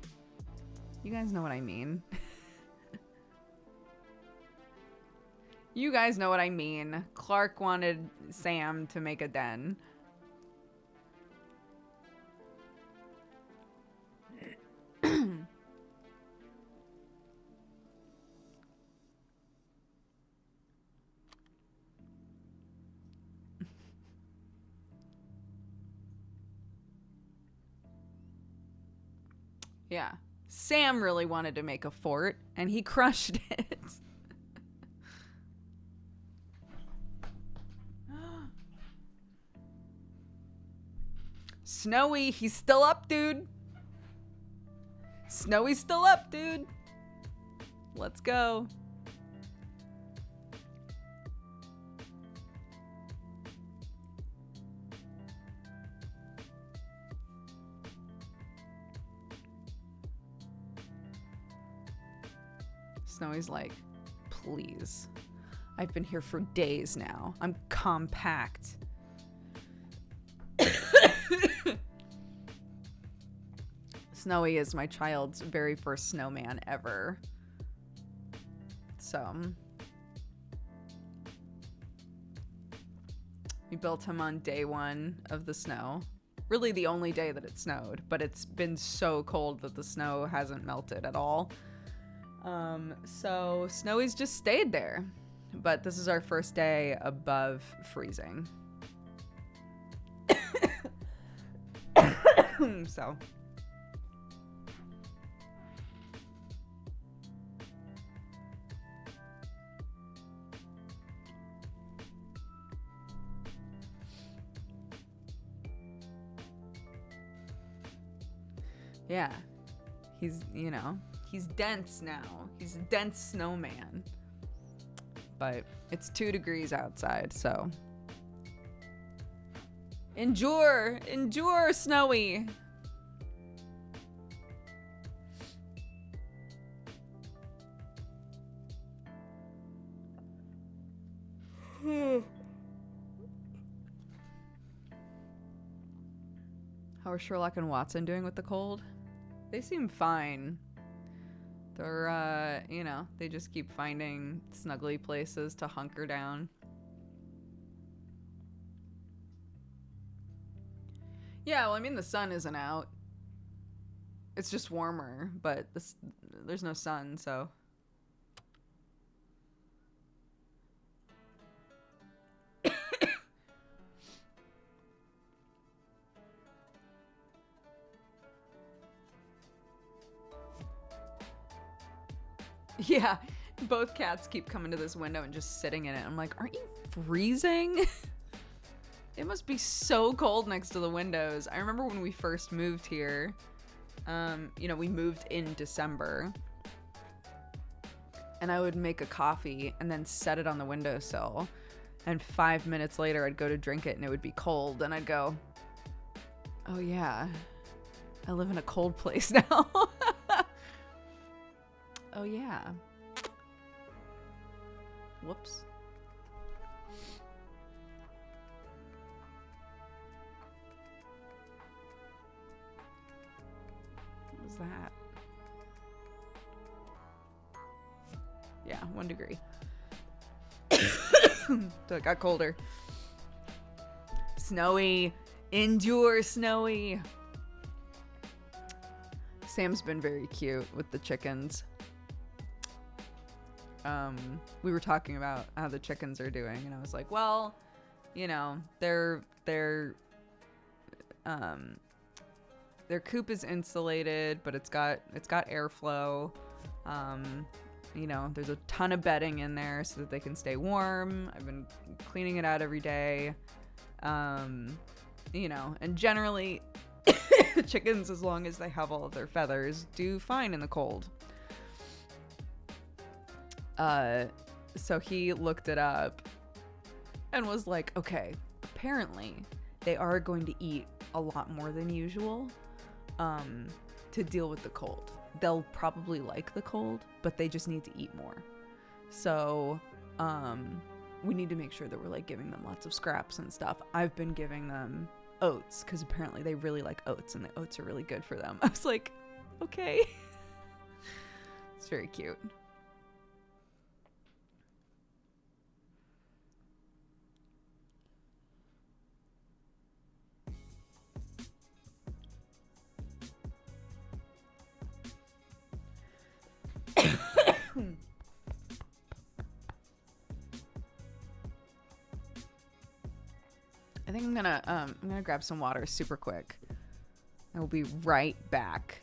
You guys know what I mean. You guys know what I mean. Clark wanted Sam to make a den. Yeah. Sam really wanted to make a fort, and he crushed it. Snowy, he's still up, dude. Snowy's still up, dude. Let's go. Snowy's like, please. I've been here for days now. I'm compact. Snowy is my child's very first snowman ever. So we built him on day one of the snow. Really the only day that it snowed, but it's been so cold that the snow hasn't melted at all. So Snowy's just stayed there. But this is our first day above freezing. So yeah, he's, you know, he's dense now. He's a dense snowman. but it's 2 degrees outside, so endure, Snowy. How are Sherlock and Watson doing with the cold? They seem fine. They're, they just keep finding snuggly places to hunker down. Yeah, well, I mean, the sun isn't out. It's just warmer, but there's no sun, so... Yeah, both cats keep coming to this window and just sitting in it. I'm like, aren't you freezing? It must be so cold next to the windows. I remember when we first moved here, we moved in December, and I would make a coffee and then set it on the windowsill, and 5 minutes later I'd go to drink it and it would be cold, and I'd go, oh yeah, I live in a cold place now. Oh yeah. Whoops. What was that? Yeah, 1 degree. So it got colder. Snowy. Endure, Snowy. Sam's been very cute with the chickens. We were talking about how the chickens are doing, and I was like, well, their coop is insulated, but it's got airflow. There's a ton of bedding in there so that they can stay warm. I've been cleaning it out every day. And generally chickens, as long as they have all of their feathers, do fine in the cold. So he looked it up and was like, okay, apparently they are going to eat a lot more than usual, to deal with the cold. They'll probably like the cold, but they just need to eat more. So, we need to make sure that we're like giving them lots of scraps and stuff. I've been giving them oats because apparently they really like oats and the oats are really good for them. I was like, okay. It's very cute. I think I'm gonna grab some water super quick. I will be right back.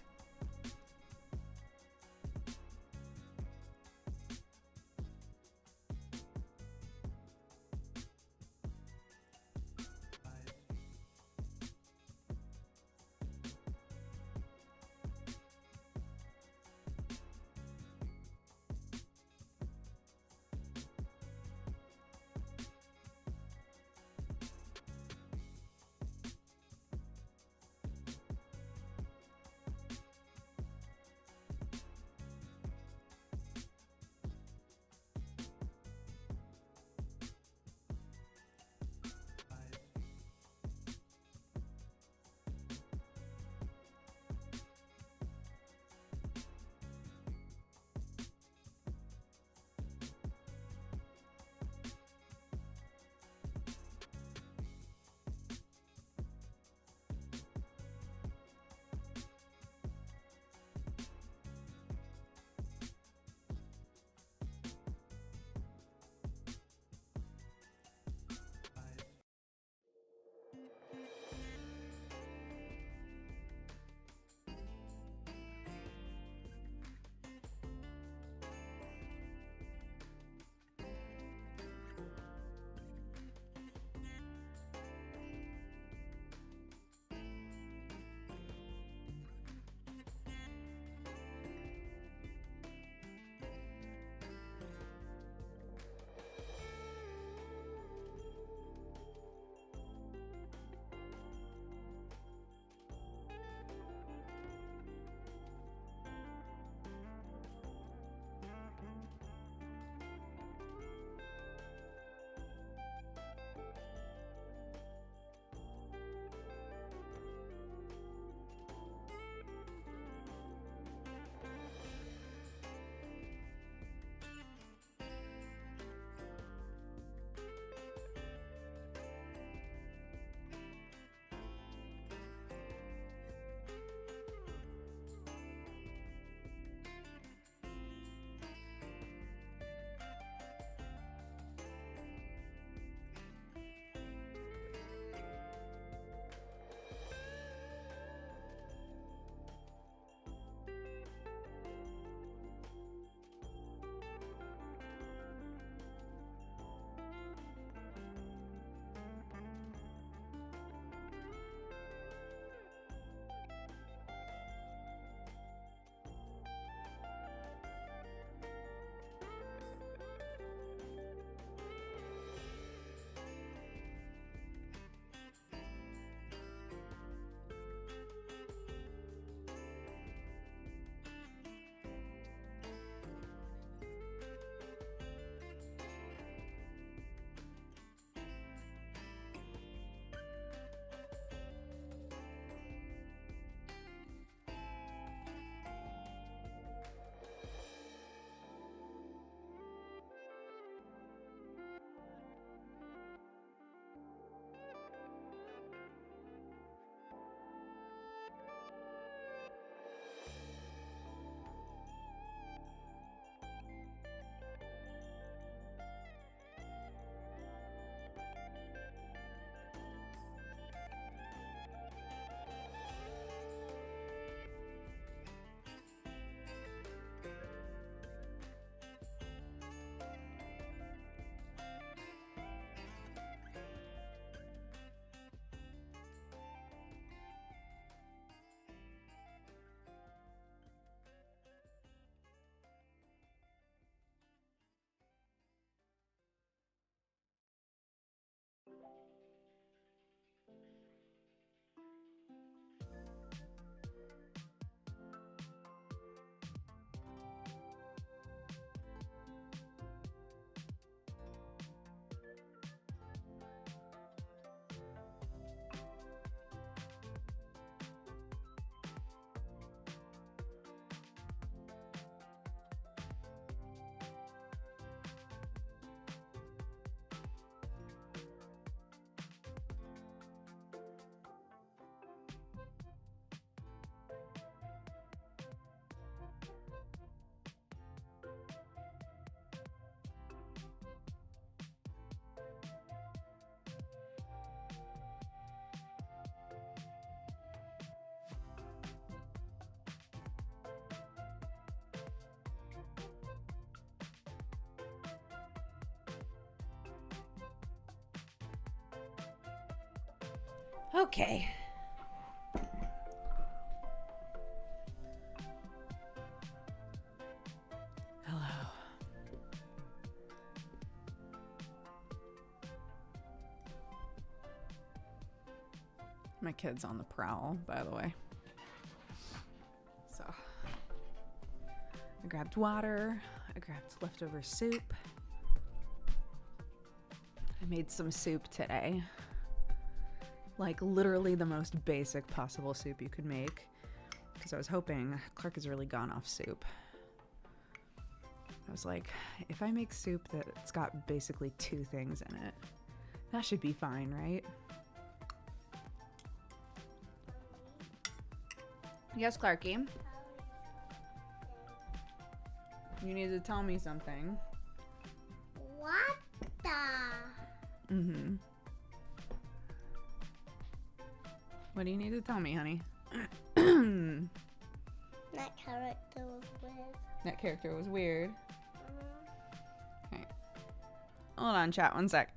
Okay. Hello. My kid's on the prowl, by the way. So, I grabbed water. I grabbed leftover soup. I made some soup today. Like literally the most basic possible soup you could make. Because I was hoping, Clark has really gone off soup. I was like, if I make soup that's got basically 2 things in it, that should be fine, right? Yes, Clarky? You need to tell me something. What the? Mm-hmm. What do you need to tell me, honey? That character was weird. That character was weird. Okay. Hold on, chat, one sec.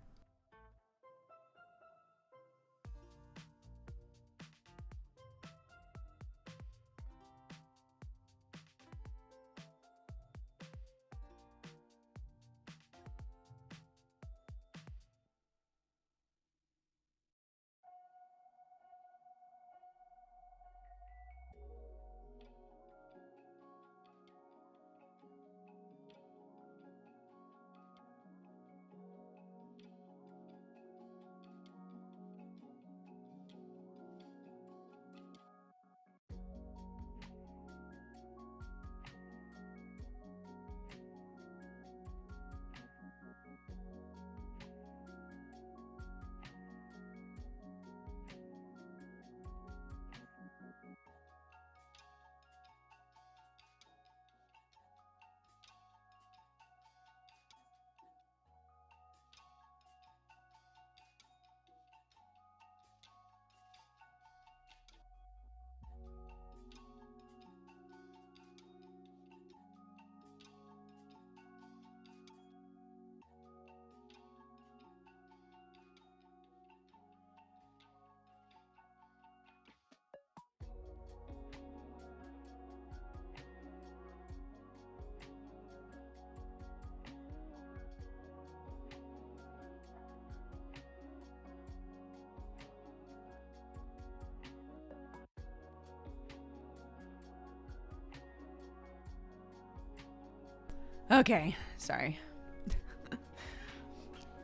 Okay, sorry.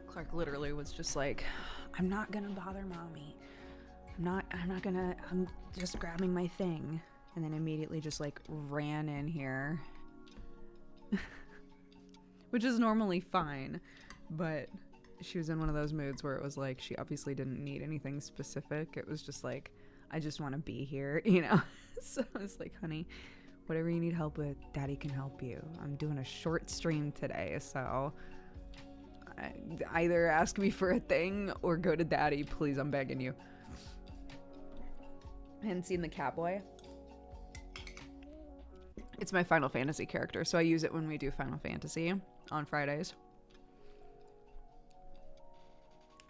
Clark literally was just like, I'm not gonna bother mommy. I'm just grabbing my thing. And then immediately just like ran in here. Which is normally fine, but she was in one of those moods where it was like, she obviously didn't need anything specific. It was just like, I just want to be here, you know? So I was like, honey, whatever you need help with, Daddy can help you. I'm doing a short stream today, so either ask me for a thing or go to Daddy, please, I'm begging you. I hadn't seen the Catboy. It's my Final Fantasy character, so I use it when we do Final Fantasy on Fridays.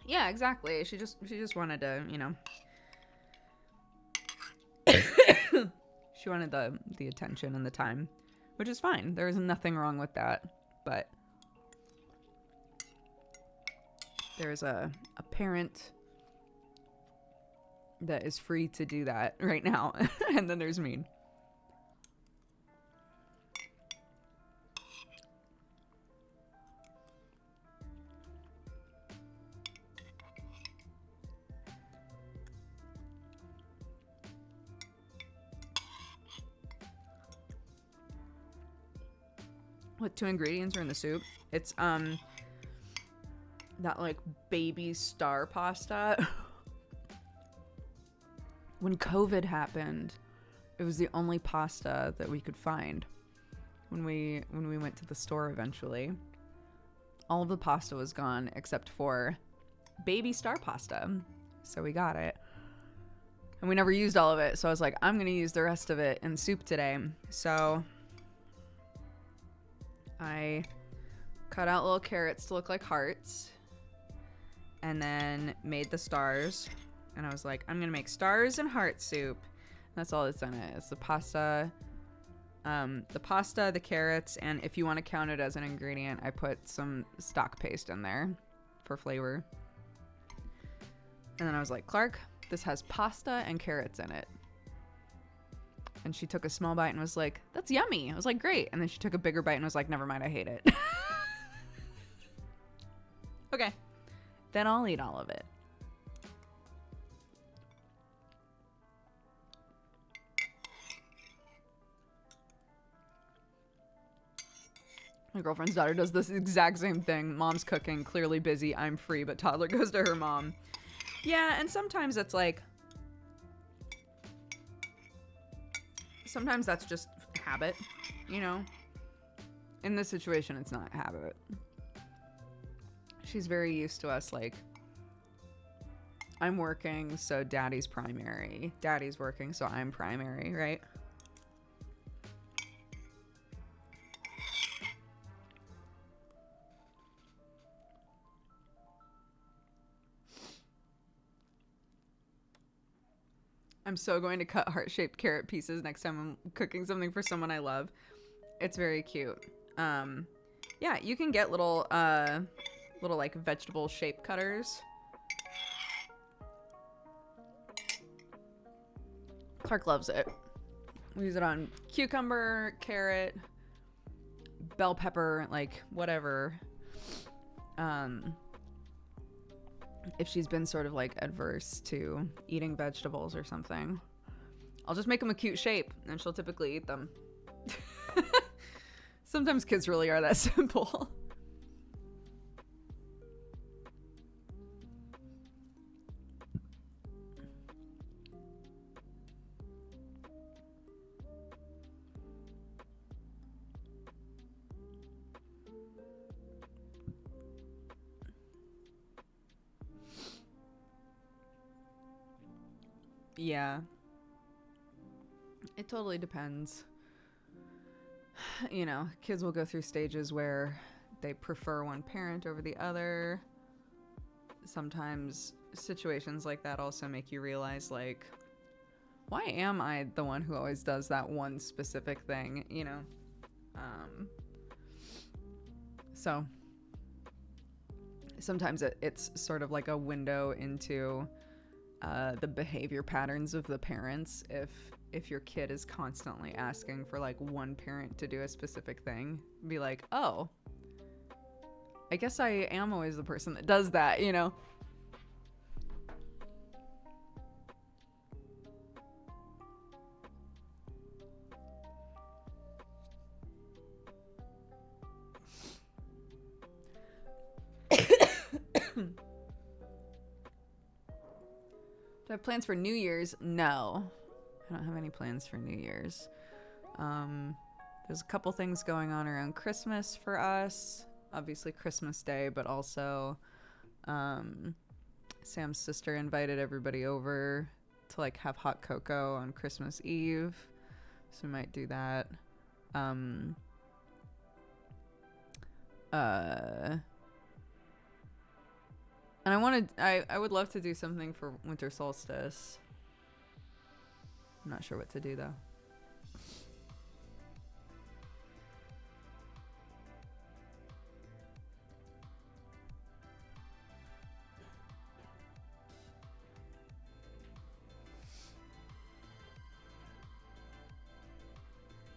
Yeah, exactly. She just wanted to, you know. She wanted the attention and the time, which is fine. There is nothing wrong with that, but there's a parent that is free to do that right now, and then there's me. What 2 ingredients are in the soup? It's that like baby star pasta. When COVID happened, it was the only pasta that we could find. When we went to the store eventually, all of the pasta was gone except for baby star pasta. So we got it. And we never used all of it, so I was like, I'm going to use the rest of it in soup today. So I cut out little carrots to look like hearts and then made the stars. And I was like, I'm going to make stars and heart soup. That's all that's in it. It's the pasta, the carrots, and if you want to count it as an ingredient, I put some stock paste in there for flavor. And then I was like, Clark, this has pasta and carrots in it. And she took a small bite and was like, that's yummy. I was like, great. And then she took a bigger bite and was like, never mind, I hate it. Okay. Then I'll eat all of it. My girlfriend's daughter does this exact same thing. Mom's cooking, clearly busy, I'm free, but Toddler goes to her mom. Yeah, and sometimes it's like... Sometimes that's just habit, you know? In this situation, it's not habit. She's very used to us, like, I'm working, so daddy's primary. Daddy's working, so I'm primary, right? I'm so going to cut heart-shaped carrot pieces next time I'm cooking something for someone I love. It's very cute. Yeah, you can get little like vegetable shape cutters. Clark loves it. We use it on cucumber, carrot, bell pepper, like whatever. If she's been sort of like adverse to eating vegetables or something, I'll just make them a cute shape and she'll typically eat them. Sometimes kids really are that simple. Yeah. It totally depends. You know, kids will go through stages where they prefer one parent over the other. Sometimes situations like that also make you realize, like, why am I the one who always does that one specific thing, you know? So sometimes it's sort of like a window into the behavior patterns of the parents. If your kid is constantly asking for like one parent to do a specific thing, be like, oh, I guess I am always the person that does that, you know? Do I have plans for New Year's? No. I don't have any plans for New Year's. There's a couple things going on around Christmas for us. Obviously Christmas Day, but also Sam's sister invited everybody over to like have hot cocoa on Christmas Eve. So we might do that. And I would love to do something for winter solstice. I'm not sure what to do though.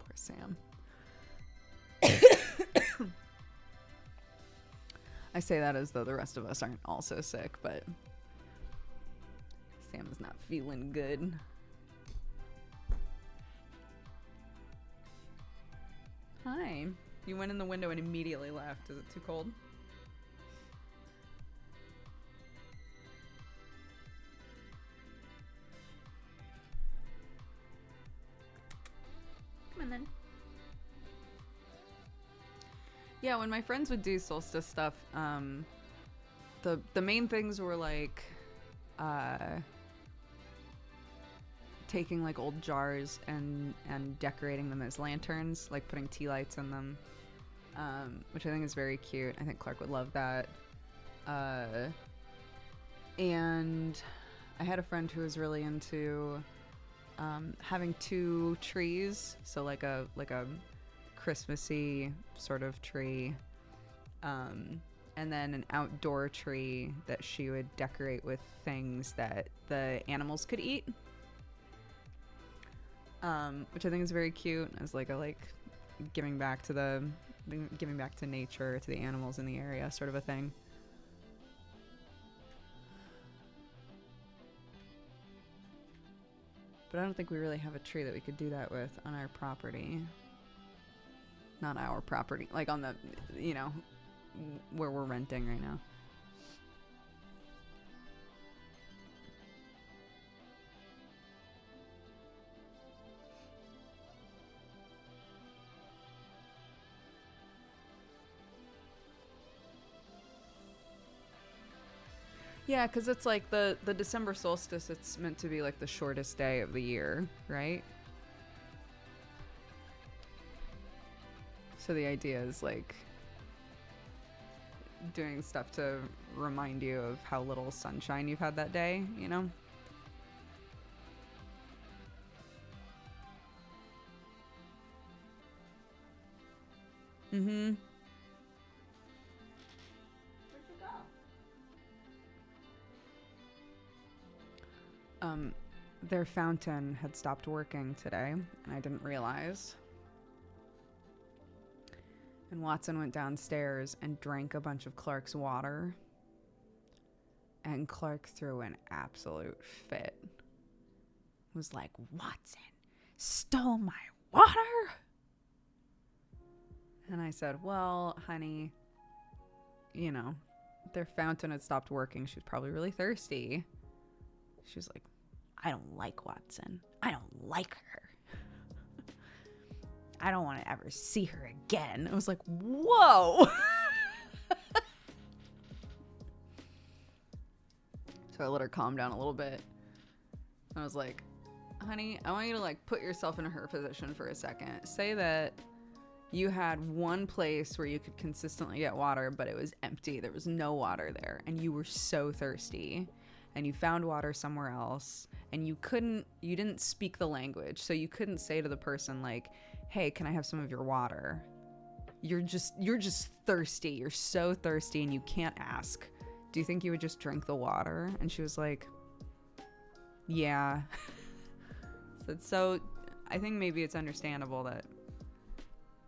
Poor Sam. I say that as though the rest of us aren't also sick, but Sam is not feeling good. Hi. You went in the window and immediately left. Is it too cold? Come on then. Yeah, when my friends would do solstice stuff, the main things were like taking like old jars and decorating them as lanterns, like putting tea lights in them, which I think is very cute. I think Clark would love that. And I had a friend who was really into having 2 trees, so like a Christmassy sort of tree, and then an outdoor tree that she would decorate with things that the animals could eat, which I think is very cute as like a giving back to nature, to the animals in the area, sort of a thing. But I don't think we really have a tree that we could do that with on our property. Not our property, like on the, where we're renting right now. Yeah, because it's like the December solstice, it's meant to be like the shortest day of the year, right? So the idea is like doing stuff to remind you of how little sunshine you've had that day, you know? Mm-hmm. Their fountain had stopped working today, and I didn't realize. And Watson went downstairs and drank a bunch of Clark's water. And Clark threw an absolute fit. Was like, Watson stole my water? And I said, well, honey, their fountain had stopped working. She was probably really thirsty. She was like, I don't like Watson. I don't like her. I don't want to ever see her again. I was like, whoa. So I let her calm down a little bit. I was like, honey, I want you to put yourself in her position for a second. Say that you had one place where you could consistently get water, but it was empty. There was no water there, and you were so thirsty. And you found water somewhere else, and you didn't speak the language, so you couldn't say to the person hey, can I have some of your water? You're just thirsty. You're so thirsty, and you can't ask. Do you think you would just drink the water? And she was like, yeah. So I think maybe it's understandable that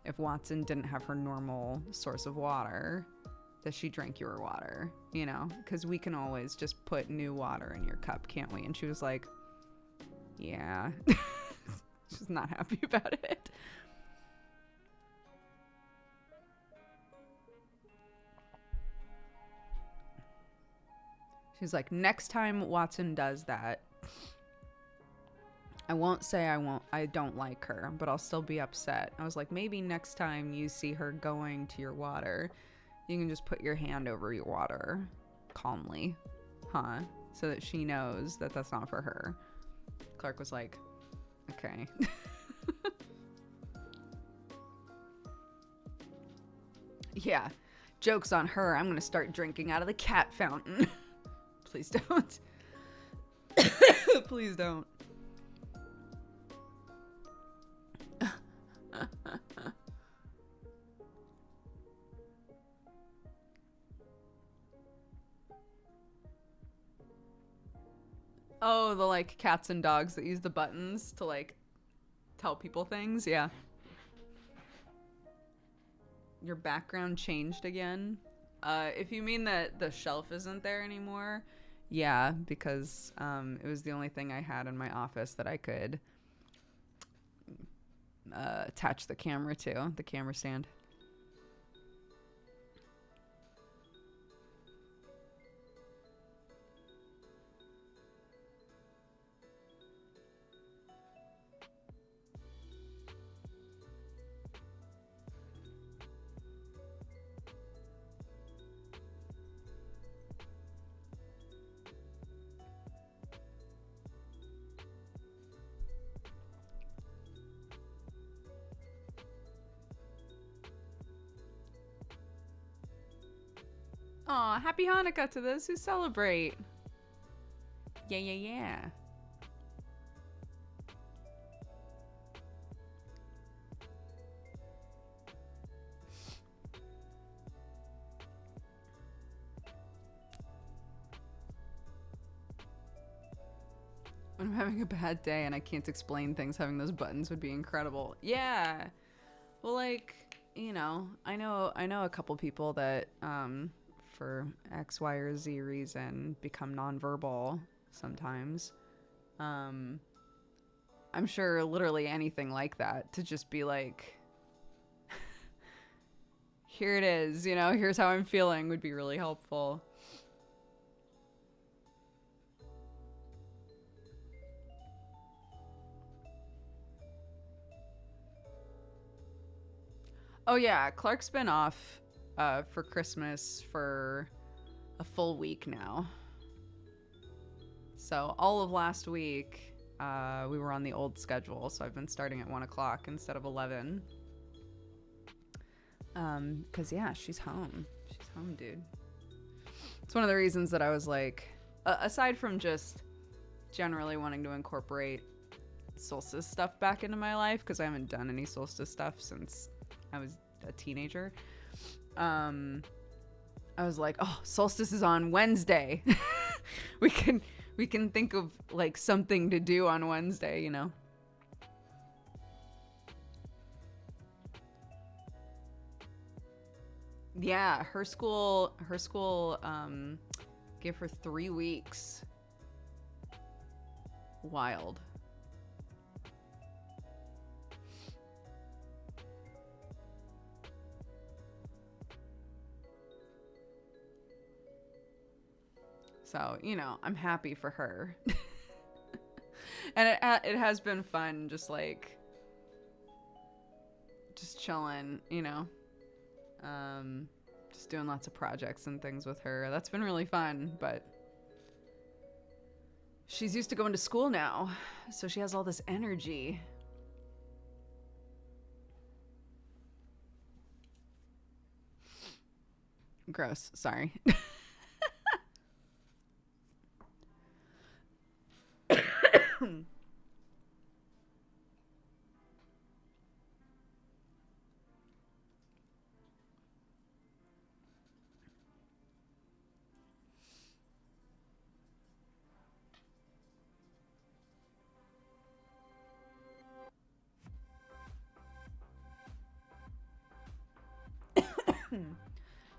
if Watson didn't have her normal source of water, that she drank your water, because we can always just put new water in your cup, can't we? And she was like, yeah. She's not happy about it. She's like, next time Watson does that, I won't say I don't like her, but I'll still be upset. I was like, maybe next time you see her going to your water, you can just put your hand over your water calmly, huh? So that she knows that that's not for her. Clark was like, okay. Yeah, joke's on her. I'm going to start drinking out of the cat fountain. Please don't. Please don't. Oh, the cats and dogs that use the buttons to tell people things. Yeah. Your background changed again. If you mean that the shelf isn't there anymore, yeah, because it was the only thing I had in my office that I could attach the camera to, the camera stand. Aw, happy Hanukkah to those who celebrate. Yeah. When I'm having a bad day and I can't explain things, having those buttons would be incredible. Yeah. Well, like, you know I know a couple people that for X, Y, or Z reason become nonverbal sometimes. I'm sure literally anything like that, to just be like, here it is, here's how I'm feeling, would be really helpful. Oh yeah, Clark's been off for Christmas for a full week now. So all of last week, we were on the old schedule, so I've been starting at 1 o'clock instead of 11. Because, yeah, she's home. She's home, dude. It's one of the reasons that I was like, aside from just generally wanting to incorporate solstice stuff back into my life, because I haven't done any solstice stuff since I was a teenager. I was like, oh, solstice is on Wednesday. we can think of like something to do on Wednesday, Yeah, her school gave her 3 weeks. Wild. So, I'm happy for her. And it has been fun, just chilling, just doing lots of projects and things with her. That's been really fun, but she's used to going to school now, so she has all this energy. Gross, sorry.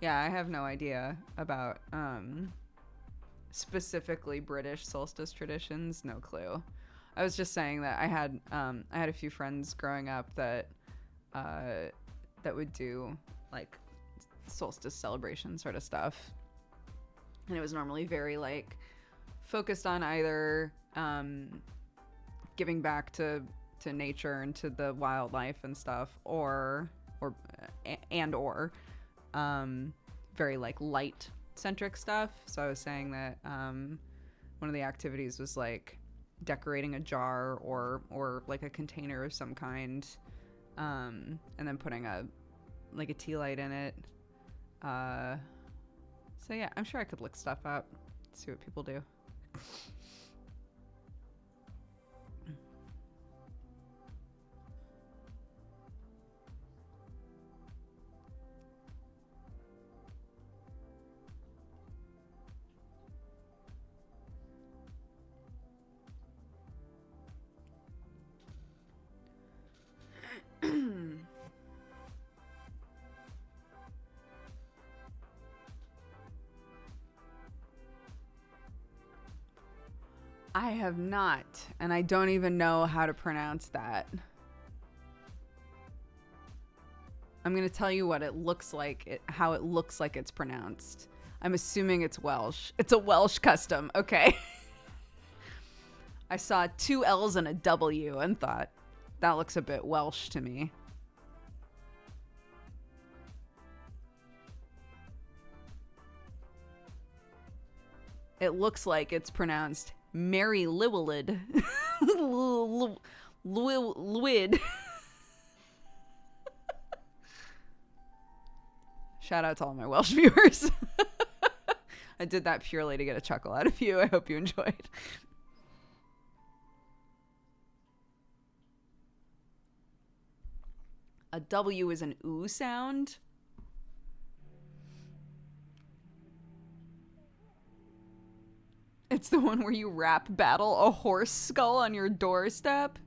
Yeah, I have no idea about specifically British solstice traditions. No clue. I was just saying that I had a few friends growing up that would do like solstice celebration sort of stuff, and it was normally very like focused on either giving back to nature and to the wildlife and stuff, or very like light centric stuff. So I was saying that one of the activities was like decorating a jar or like a container of some kind, and then putting a tea light in it. So yeah, I'm sure I could look stuff up, see what people do. I have not, and I don't even know how to pronounce that. I'm going to tell you what it looks like, how it looks like it's pronounced. I'm assuming it's Welsh. It's a Welsh custom. Okay. I saw 2 L's and a W and thought, that looks a bit Welsh to me. It looks like it's pronounced Mary Lwyd. Lwyd. Shout out to all my Welsh viewers. I did that purely to get a chuckle out of you. I hope you enjoyed. A W is an ooh sound. It's the one where you rap battle a horse skull on your doorstep.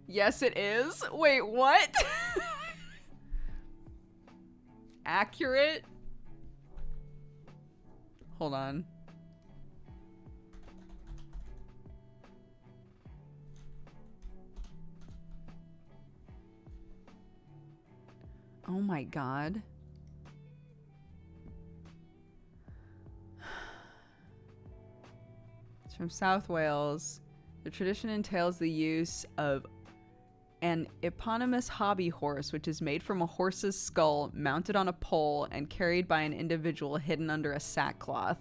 Yes, it is. Wait, what? Accurate? Hold on. Oh my god. It's from South Wales. The tradition entails the use of an eponymous hobby horse, which is made from a horse's skull, mounted on a pole, and carried by an individual hidden under a sackcloth.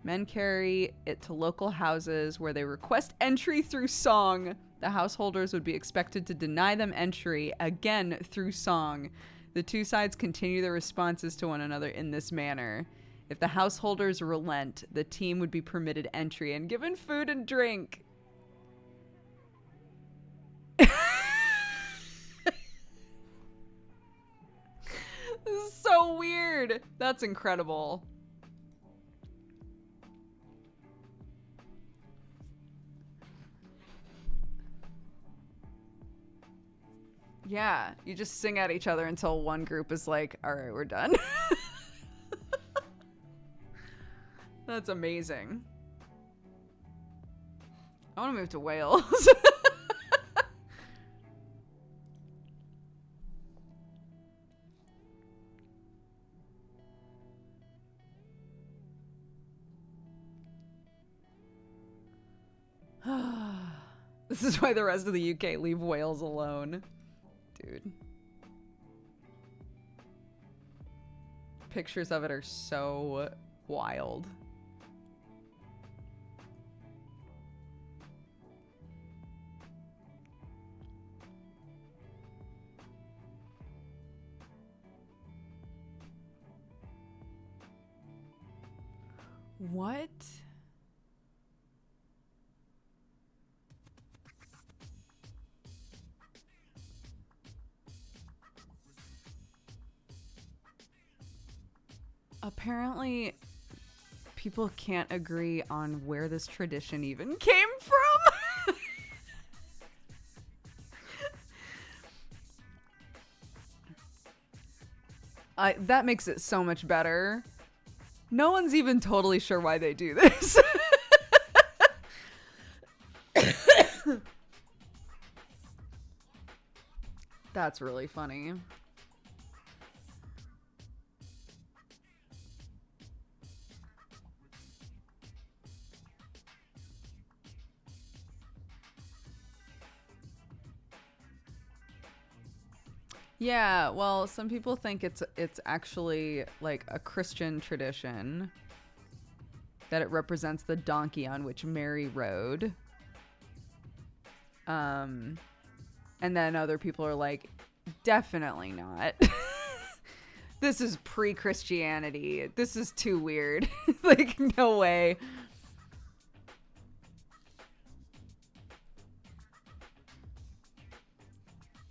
Men carry it to local houses where they request entry through song. The householders would be expected to deny them entry, again through song. The two sides continue their responses to one another in this manner. If the householders relent, the team would be permitted entry and given food and drink. This is so weird. That's incredible. Yeah, you just sing at each other until one group is like, all right, we're done. That's amazing. I want to move to Wales. This is why the rest of the UK leave Wales alone. Dude. Pictures of it are so wild. What? Apparently, people can't agree on where this tradition even came from. That makes it so much better. No one's even totally sure why they do this. That's really funny. Yeah, well, some people think it's actually like a Christian tradition, that it represents the donkey on which Mary rode. And then other people are like, definitely not. This is pre-Christianity. This is too weird. Like, no way.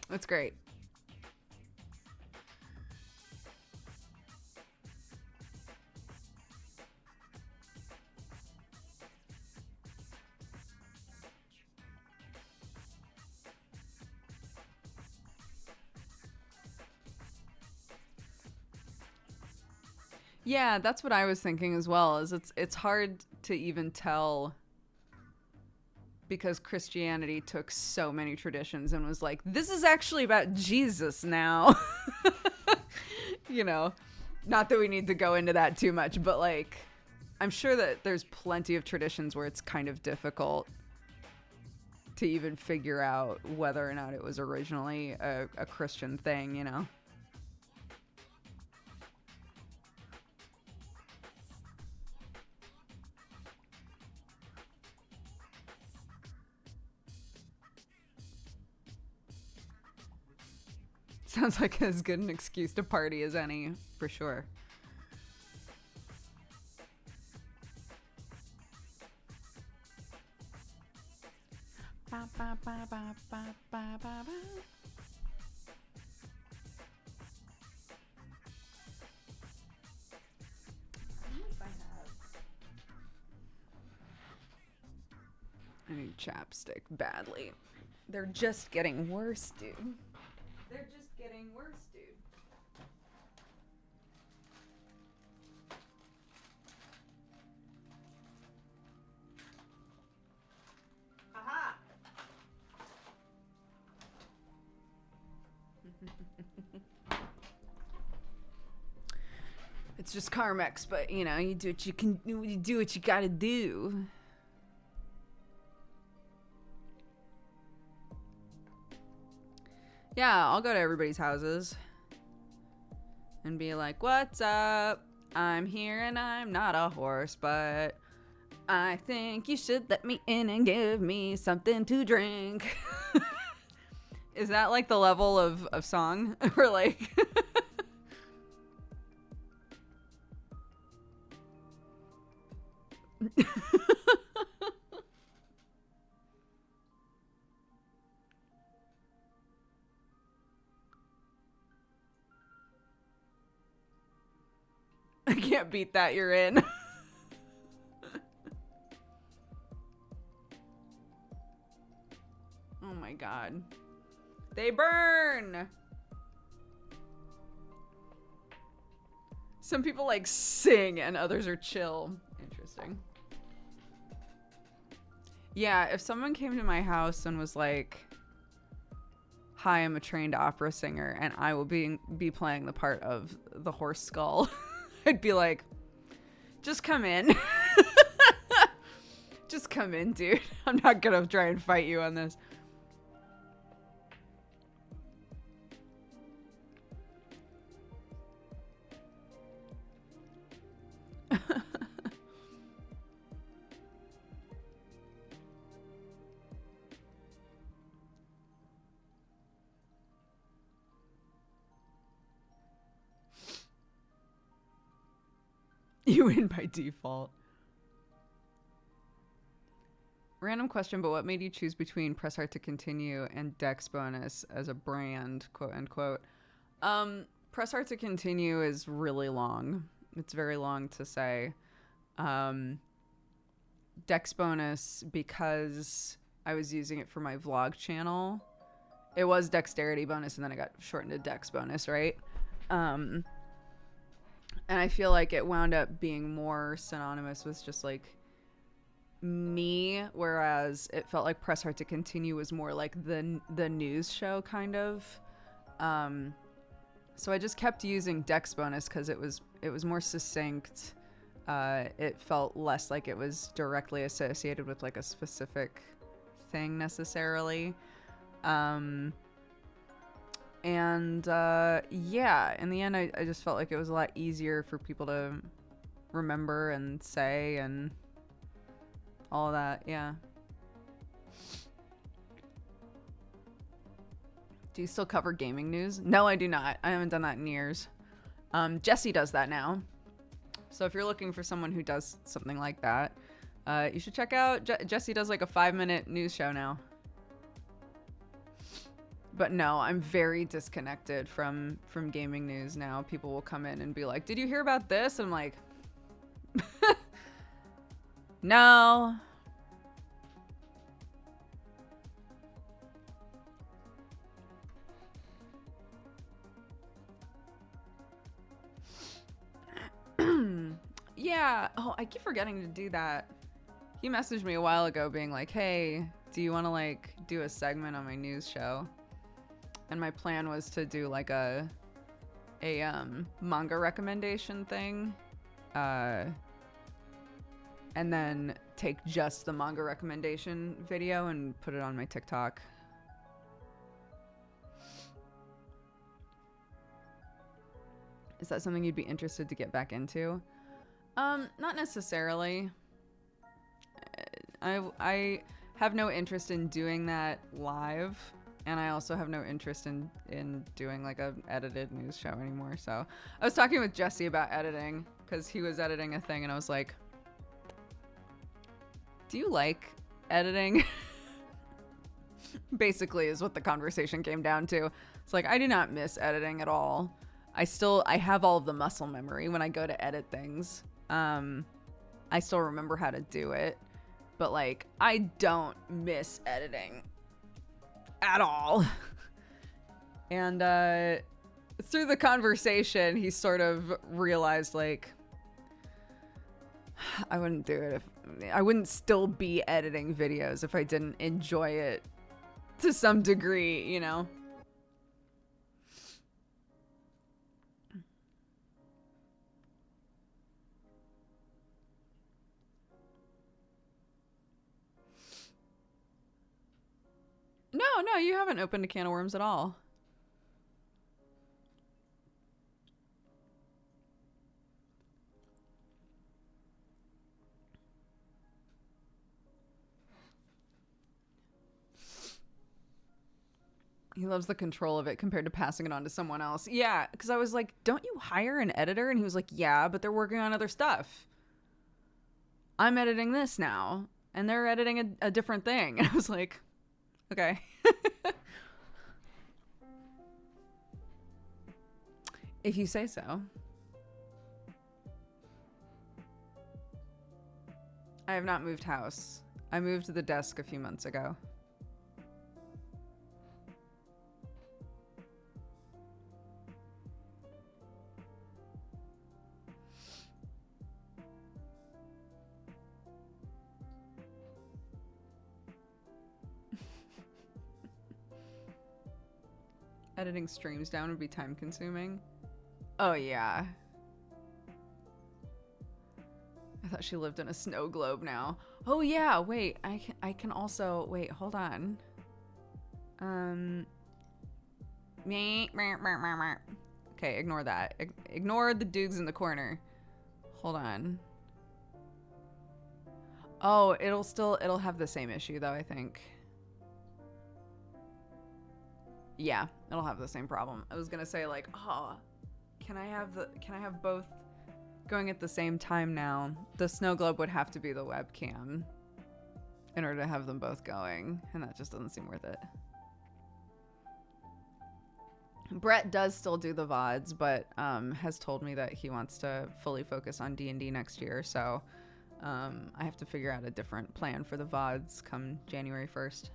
That's great. Yeah, that's what I was thinking as well, is it's hard to even tell, because Christianity took so many traditions and was like, this is actually about Jesus now. You know, not that we need to go into that too much, but like, I'm sure that there's plenty of traditions where it's kind of difficult to even figure out whether or not it was originally a Christian thing, you know? Sounds like as good an excuse to party as any, for sure. Ba, ba, ba, ba, ba, ba, ba, ba. I need chapstick badly. They're just getting worse, dude. They're just getting worse, dude. Aha! It's just Carmex, but you know, you do what you can. You do what you gotta do. Yeah, I'll go to everybody's houses and be like, "What's up? I'm here and I'm not a horse, but I think you should let me in and give me something to drink." Is that like the level of song? Or like... I can't beat that, you're in. Oh my god. They burn! Some people like sing and others are chill. Interesting. Yeah, if someone came to my house and was like, "Hi, I'm a trained opera singer and I will be playing the part of the horse skull," I'd be like, "Just come in." Just come in, dude. I'm not gonna try and fight you on this. You win by default. Random question, but what made you choose between Press Hard to Continue and Dexbonus as a brand, quote unquote? Press Hard to Continue is really long. It's very long to say. Dexbonus, because I was using it for my vlog channel. It was Dexterity Bonus, and then I got shortened to Dexbonus, right? And I feel like it wound up being more synonymous with just like me, whereas it felt like Press Hard to Continue was more like the news show kind of. So I just kept using Dexbonus because it was more succinct. It felt less like it was directly associated with like a specific thing necessarily. Yeah, in the end, I just felt like it was a lot easier for people to remember and say and all of that, yeah. Do you still cover gaming news? No, I do not. I haven't done that in years. Jesse does that now. So if you're looking for someone who does something like that, you should check out Jesse does like a 5-minute news show now. But no, I'm very disconnected from gaming news now. People will come in and be like, "Did you hear about this?" I'm like, no. Yeah. Oh, I keep forgetting to do that. He messaged me a while ago being like, "Hey, do you want to like do a segment on my news show?" And my plan was to do like a manga recommendation thing. And then take just the manga recommendation video and put it on my TikTok. Is that something you'd be interested to get back into? Not necessarily. I have no interest in doing that live. And I also have no interest in doing like a edited news show anymore. So I was talking with Jesse about editing because he was editing a thing and I was like, do you like editing? Basically is what the conversation came down to. It's like, I do not miss editing at all. I have all of the muscle memory when I go to edit things. I still remember how to do it, but like, I don't miss editing at all. And through the conversation, he sort of realized like, I wouldn't do it I wouldn't still be editing videos if I didn't enjoy it to some degree, you know? No, you haven't opened a can of worms at all. He loves the control of it compared to passing it on to someone else. Yeah, because I was like, don't you hire an editor? And he was like, yeah, but they're working on other stuff. I'm editing this now, and they're editing a different thing. And I was like, okay. If you say so. I have not moved house. I moved the desk a few months ago. Editing streams down would be time consuming. Oh yeah. I thought she lived in a snow globe now. Oh yeah, wait, I can also wait, hold on. Okay, ignore that. Ignore the Doogs in the corner. Hold on. Oh, it'll have the same issue though, I think. Yeah, it'll have the same problem. I was gonna say like, oh, can I have both going at the same time now? The snow globe would have to be the webcam in order to have them both going, and that just doesn't seem worth it. Brett does still do the VODs, but has told me that he wants to fully focus on D&D next year, so I have to figure out a different plan for the VODs come January 1st.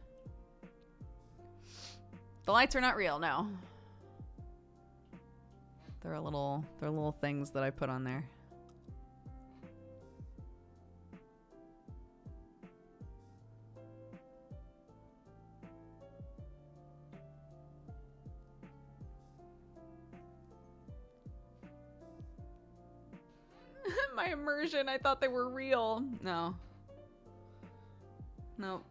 The lights are not real, no. They're little things that I put on there. My immersion, I thought they were real. No. Nope.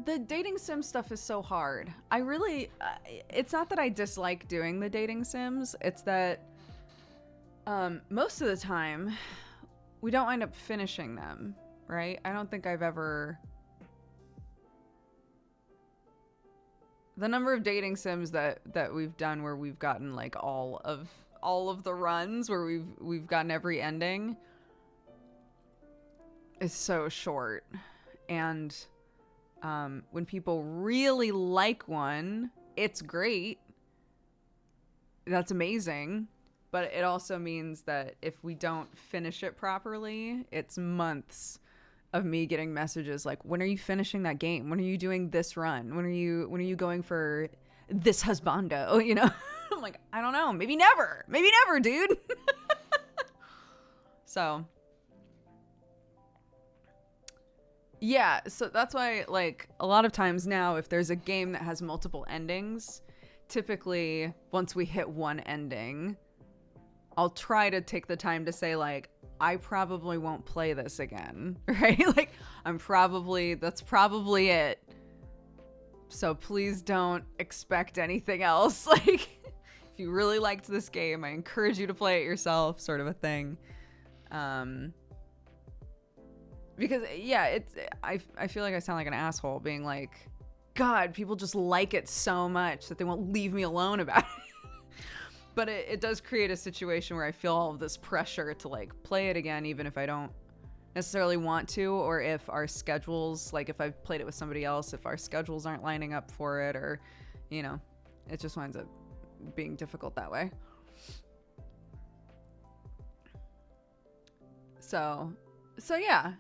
The dating sim stuff is so hard. I really, it's not that I dislike doing the dating sims. It's that most of the time we don't wind up finishing them, right? I don't think I've ever... The number of dating sims that we've done where we've gotten like all of the runs, where we've gotten every ending, is so short. And when people really like one, it's great. That's amazing. But it also means that if we don't finish it properly, it's months of me getting messages like, when are you finishing that game? When are you doing this run? When are you going for this husbando? You know? I'm like, I don't know. Maybe never, dude. So yeah, so that's why, like, a lot of times now, if there's a game that has multiple endings, typically once we hit one ending, I'll try to take the time to say, like, I probably won't play this again, right? Like, that's probably it. So please don't expect anything else. Like, if you really liked this game, I encourage you to play it yourself, sort of a thing. Because yeah, I feel like I sound like an asshole being like, God, people just like it so much that they won't leave me alone about it. But it does create a situation where I feel all of this pressure to like play it again, even if I don't necessarily want to, or if our schedules, like if I've played it with somebody else, if our schedules aren't lining up for it, or, you know, it just winds up being difficult that way. So yeah,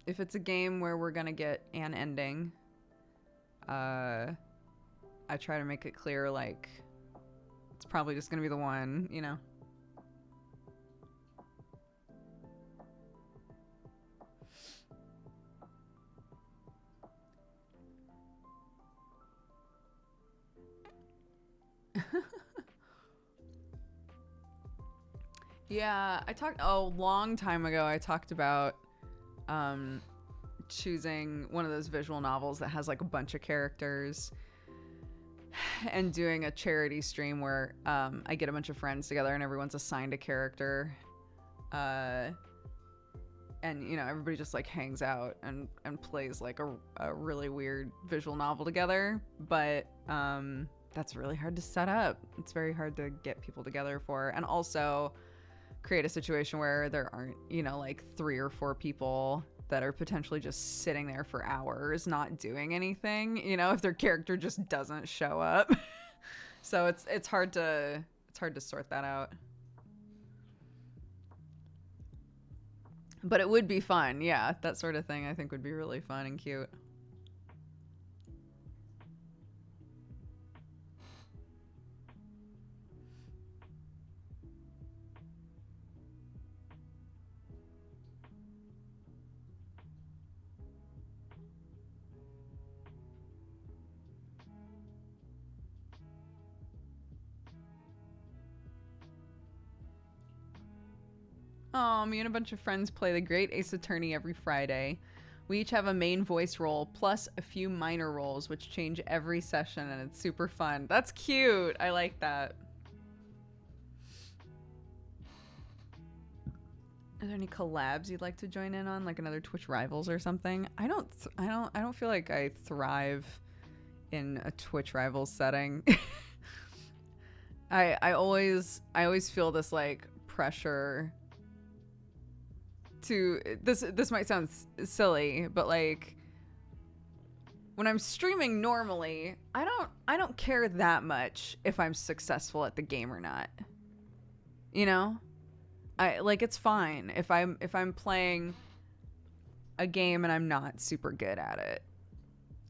if it's a game where we're gonna get an ending, I try to make it clear, like, it's probably just gonna be the one, you know. Yeah, a long time ago, I talked about choosing one of those visual novels that has like a bunch of characters and doing a charity stream where I get a bunch of friends together and everyone's assigned a character. And, you know, everybody just like hangs out and plays like a really weird visual novel together. But that's really hard to set up. It's very hard to get people together for. And also create a situation where there aren't, you know, like 3 or 4 people that are potentially just sitting there for hours not doing anything, you know, if their character just doesn't show up. So it's hard to sort that out. But it would be fun. Yeah, that sort of thing I think would be really fun and cute. Oh, me and a bunch of friends play the Great Ace Attorney every Friday. We each have a main voice role plus a few minor roles, which change every session, and it's super fun. That's cute. I like that. Are there any collabs you'd like to join in on, like another Twitch Rivals or something? I don't feel like I thrive in a Twitch Rivals setting. I always feel this like pressure to this might sound silly, but like when I'm streaming normally, I don't care that much if I'm successful at the game or not. You know? I like, it's fine if I'm playing a game and I'm not super good at it.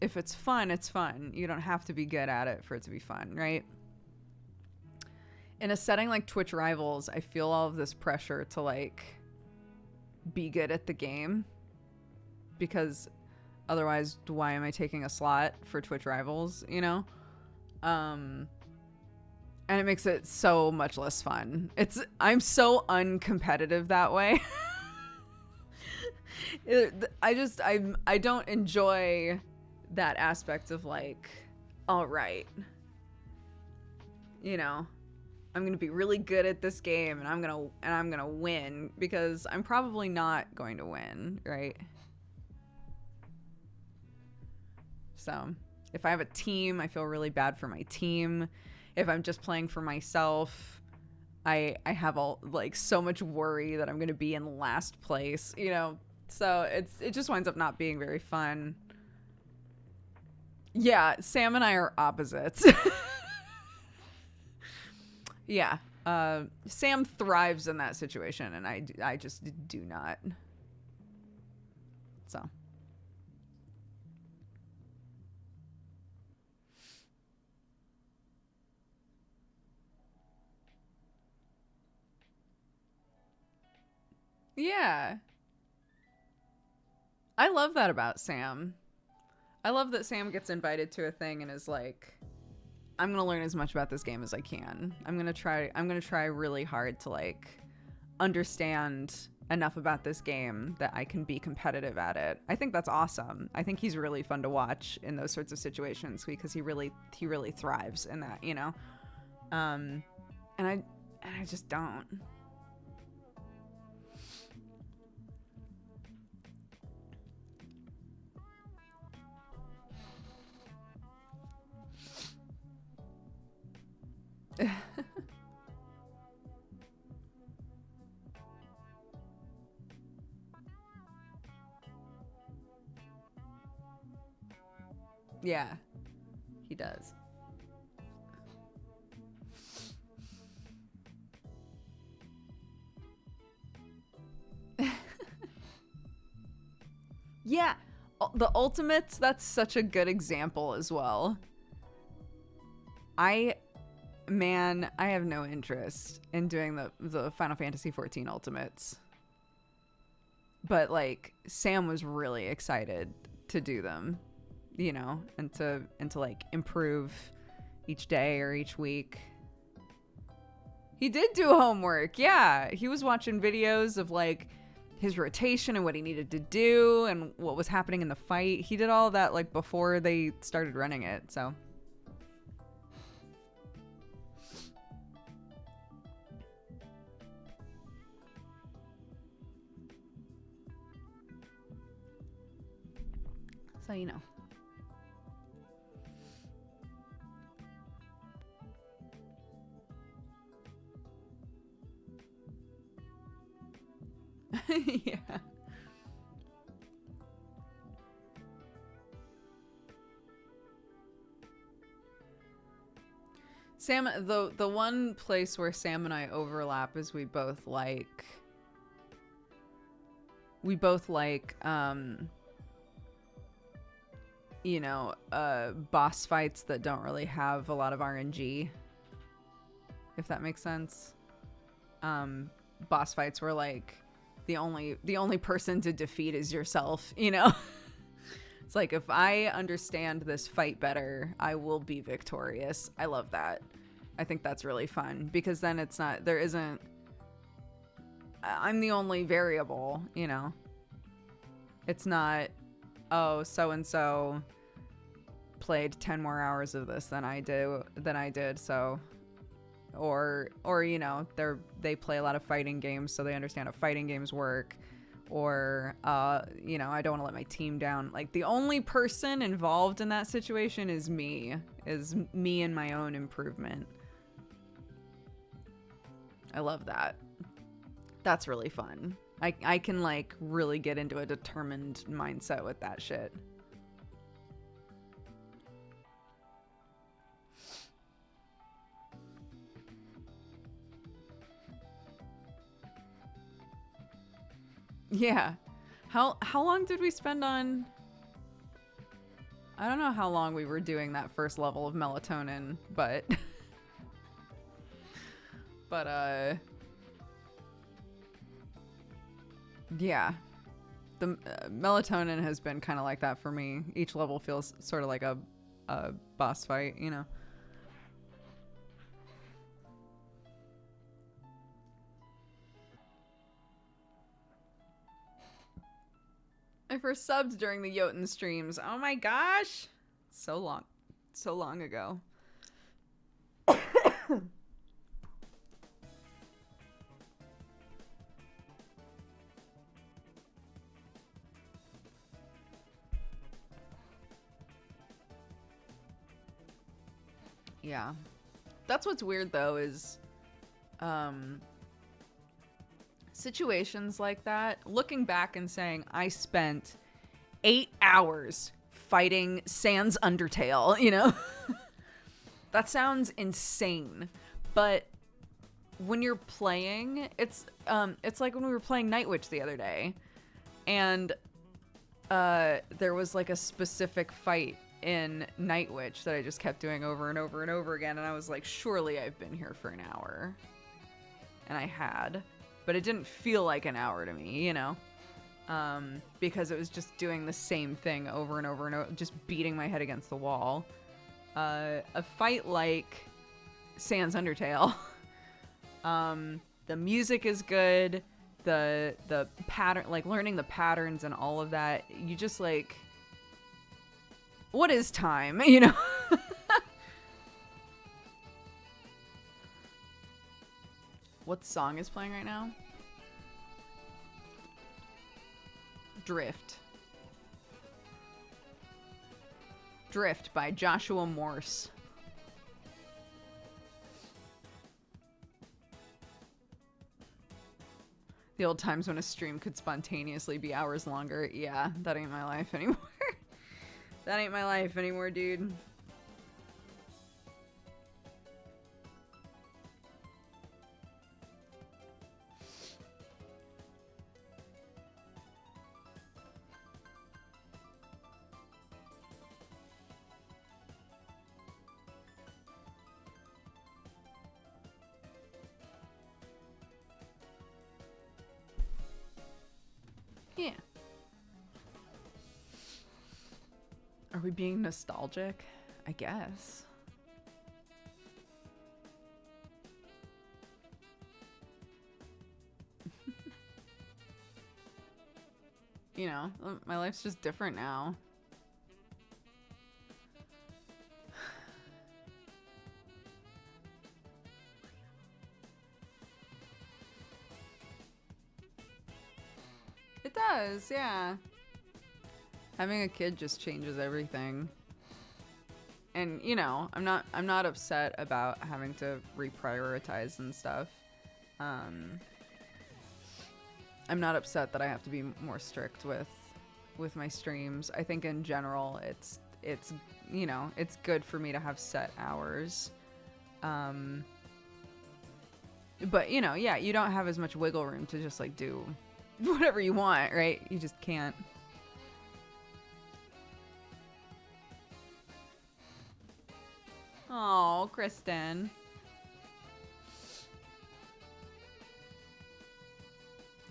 If it's fun, it's fun. You don't have to be good at it for it to be fun, right? In a setting like Twitch Rivals, I feel all of this pressure to like be good at the game, because otherwise why am I taking a slot for Twitch Rivals, you know? And it makes it so much less fun. I'm so uncompetitive that way. I don't enjoy that aspect of like, all right, you know, I'm going to be really good at this game and I'm going to win, because I'm probably not going to win, right? So, if I have a team, I feel really bad for my team. If I'm just playing for myself, I have all like so much worry that I'm going to be in last place, you know? So, it just winds up not being very fun. Yeah, Sam and I are opposites. Yeah. Sam thrives in that situation, and I just do not. So. Yeah. I love that about Sam. I love that Sam gets invited to a thing and is like, I'm going to learn as much about this game as I can. I'm going to try really hard to like understand enough about this game that I can be competitive at it. I think that's awesome. I think he's really fun to watch in those sorts of situations because he really thrives in that, you know. And I just don't. Yeah, he does. Yeah, the ultimates, that's such a good example as well. I have no interest in doing the Final Fantasy 14 ultimates. But like Sam was really excited to do them, you know, and to like improve each day or each week. He did do homework. Yeah, he was watching videos of like his rotation and what he needed to do and what was happening in the fight. He did all of that like before they started running it. So you know. Yeah. Sam, the one place where Sam and I overlap is we both like you know, boss fights that don't really have a lot of RNG, if that makes sense. Boss fights where like the only person to defeat is yourself, you know. It's like, if I understand this fight better, I will be victorious. I love that. I think that's really fun because then I'm the only variable, you know. It's not, oh, so-and-so played 10 more hours of this than I did, so, or you know, they play a lot of fighting games, so they understand how fighting games work, or you know, I don't want to let my team down. Like, the only person involved in that situation is me and my own improvement. I love that. That's really fun. I can like really get into a determined mindset with that shit. Yeah. How long did we spend on? I don't know how long we were doing that first level of melatonin, but yeah. The melatonin has been kind of like that for me. Each level feels sort of like a boss fight, you know. I first subbed during the Jotun streams. Oh my gosh. So long ago. Yeah. That's what's weird though is situations like that, looking back and saying I spent 8 hours fighting Sans Undertale, you know? That sounds insane. But when you're playing, it's like when we were playing Night Witch the other day, and there was like a specific fight in Night Witch that I just kept doing over and over and over again, and I was like, surely I've been here for an hour. And I had, but it didn't feel like an hour to me, you know? Because it was just doing the same thing over and over and over, just beating my head against the wall. A fight like Sans Undertale, the music is good, the pattern, like learning the patterns and all of that, you just like, what is time, you know? What song is playing right now? Drift by Joshua Morse. The old times when a stream could spontaneously be hours longer. Yeah, that ain't my life anymore. That ain't my life anymore, dude. Yeah. Are we being nostalgic? I guess. You know, my life's just different now. It does, yeah. Having a kid just changes everything. And, you know, I'm not upset about having to reprioritize and stuff. I'm not upset that I have to be more strict with my streams. I think in general it's you know, it's good for me to have set hours. But, you know, yeah, you don't have as much wiggle room to just like do whatever you want, right? You just can't. Oh, Kristen.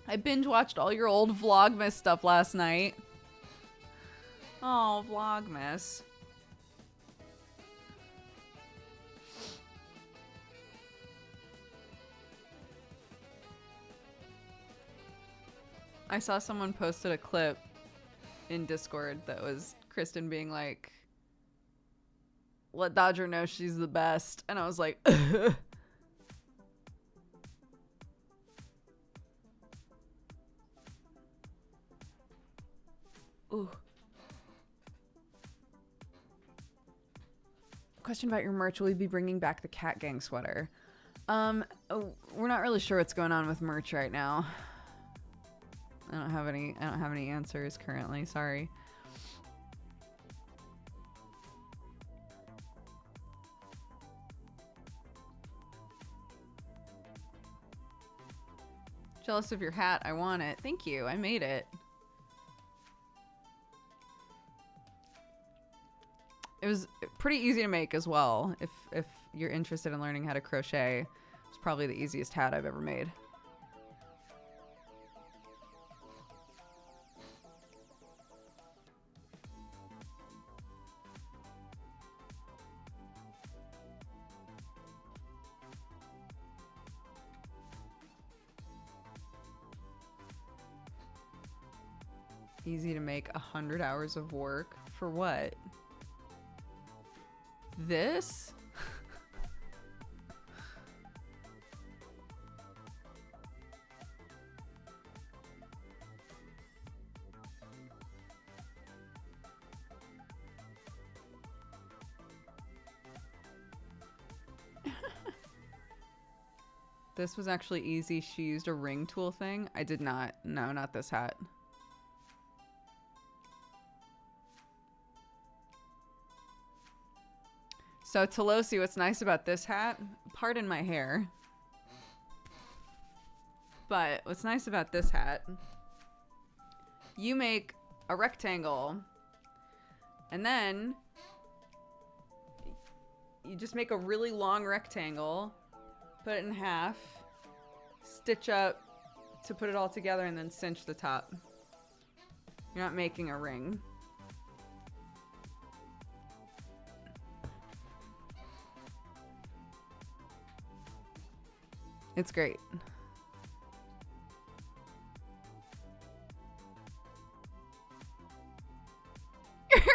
I binge watched all your old Vlogmas stuff last night. Oh, Vlogmas. I saw someone posted a clip in Discord that was Kristen being like, let Dodger know she's the best. And I was like, ooh. Question about your merch. Will you be bringing back the Cat Gang sweater? We're not really sure what's going on with merch right now. I don't have any answers currently. Sorry. Jealous of your hat. I want it. Thank you. I made it. It was pretty easy to make as well. If you're interested in learning how to crochet, it's probably the easiest hat I've ever made. Easy to make 100 hours of work for what? This? This was actually easy. She used a ring tool thing. I did not. No, not this hat. So, Tolosi, what's nice about this hat, pardon my hair, but what's nice about this hat, you make a rectangle, and then you just make a really long rectangle, put it in half, stitch up to put it all together, and then cinch the top. You're not making a ring. It's great.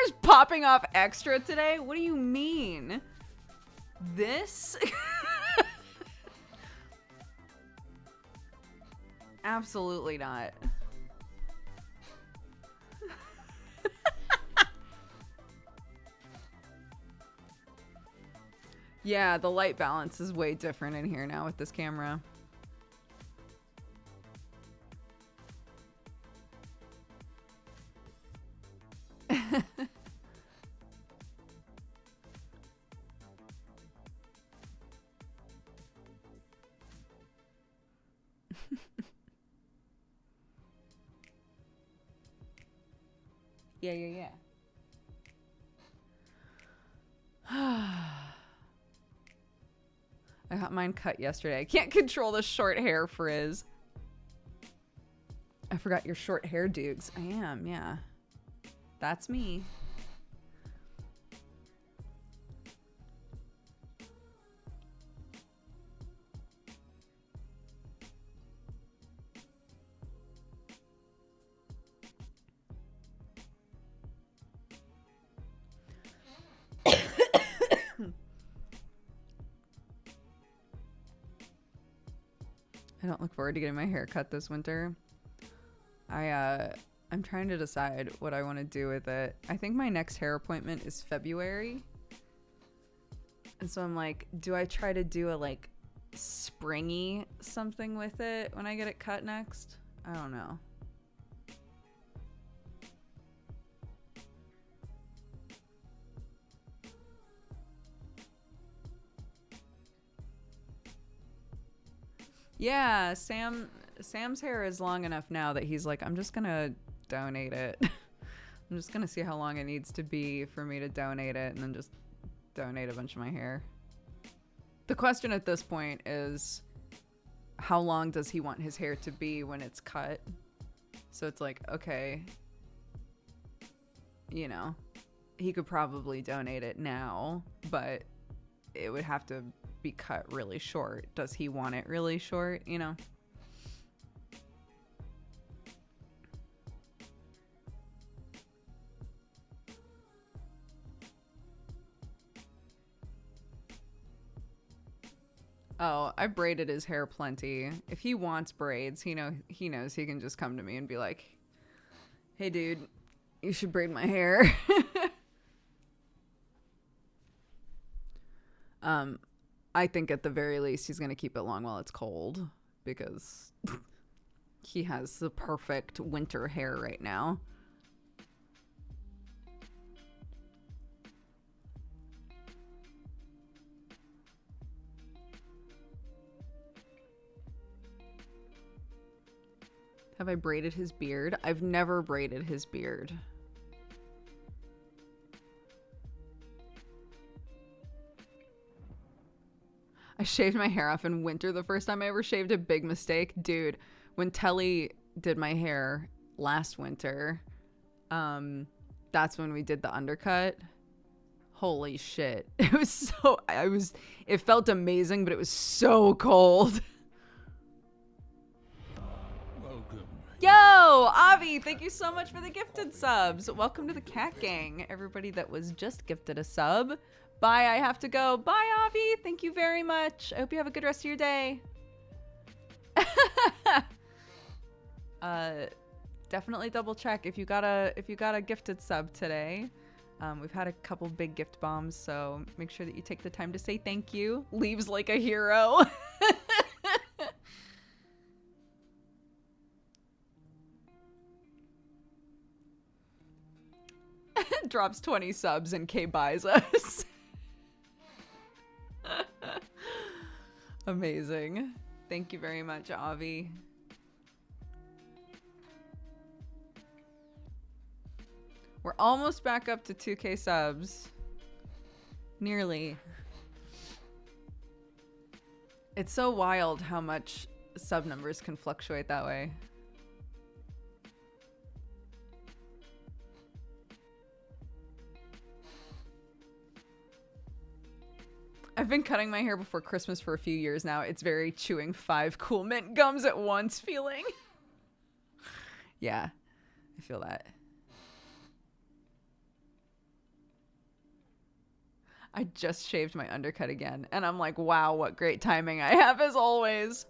just popping off extra today? What do you mean? This? Absolutely not. Yeah, the light balance is way different in here now with this camera. Yeah. I got mine cut yesterday. I can't control the short hair frizz. I forgot your short hair, Doogs. I am, yeah. That's me. I don't look forward to getting my hair cut this winter. I'm trying to decide what I want to do with it. I think my next hair appointment is February. And so I'm like, do I try to do a like springy something with it when I get it cut next? I don't know. Yeah, Sam's hair is long enough now that he's like, I'm just gonna donate it. I'm just gonna see how long it needs to be for me to donate it, and then just donate a bunch of my hair. The question at this point is, how long does he want his hair to be when it's cut? So it's like, okay, you know, he could probably donate it now, but it would have to be cut really short. Does he want it really short, you know? Oh, I braided his hair plenty. If he wants braids, he knows he can just come to me and be like, hey dude, you should braid my hair. I think at the very least he's going to keep it long while it's cold, because he has the perfect winter hair right now. Have I braided his beard? I've never braided his beard. I shaved my hair off in winter the first time I ever shaved. A big mistake. Dude, when Telly did my hair last winter, that's when we did the undercut. Holy shit. It felt amazing, but it was so cold. Welcome. Yo, Avi, thank you so much for the gifted subs. Welcome to the Cat Gang. Everybody that was just gifted a sub. Bye, I have to go. Bye, Avi. Thank you very much. I hope you have a good rest of your day. Definitely double check if you got a gifted sub today. We've had a couple big gift bombs, so make sure that you take the time to say thank you. Leaves like a hero. Drops 20 subs and K buys us. Amazing. Thank you very much, Avi. We're almost back up to 2K subs. Nearly. It's so wild how much sub numbers can fluctuate that way. I've been cutting my hair before Christmas for a few years now. It's very chewing 5 cool mint gums at once feeling. Yeah, I feel that. I just shaved my undercut again, and I'm like, wow, what great timing I have as always.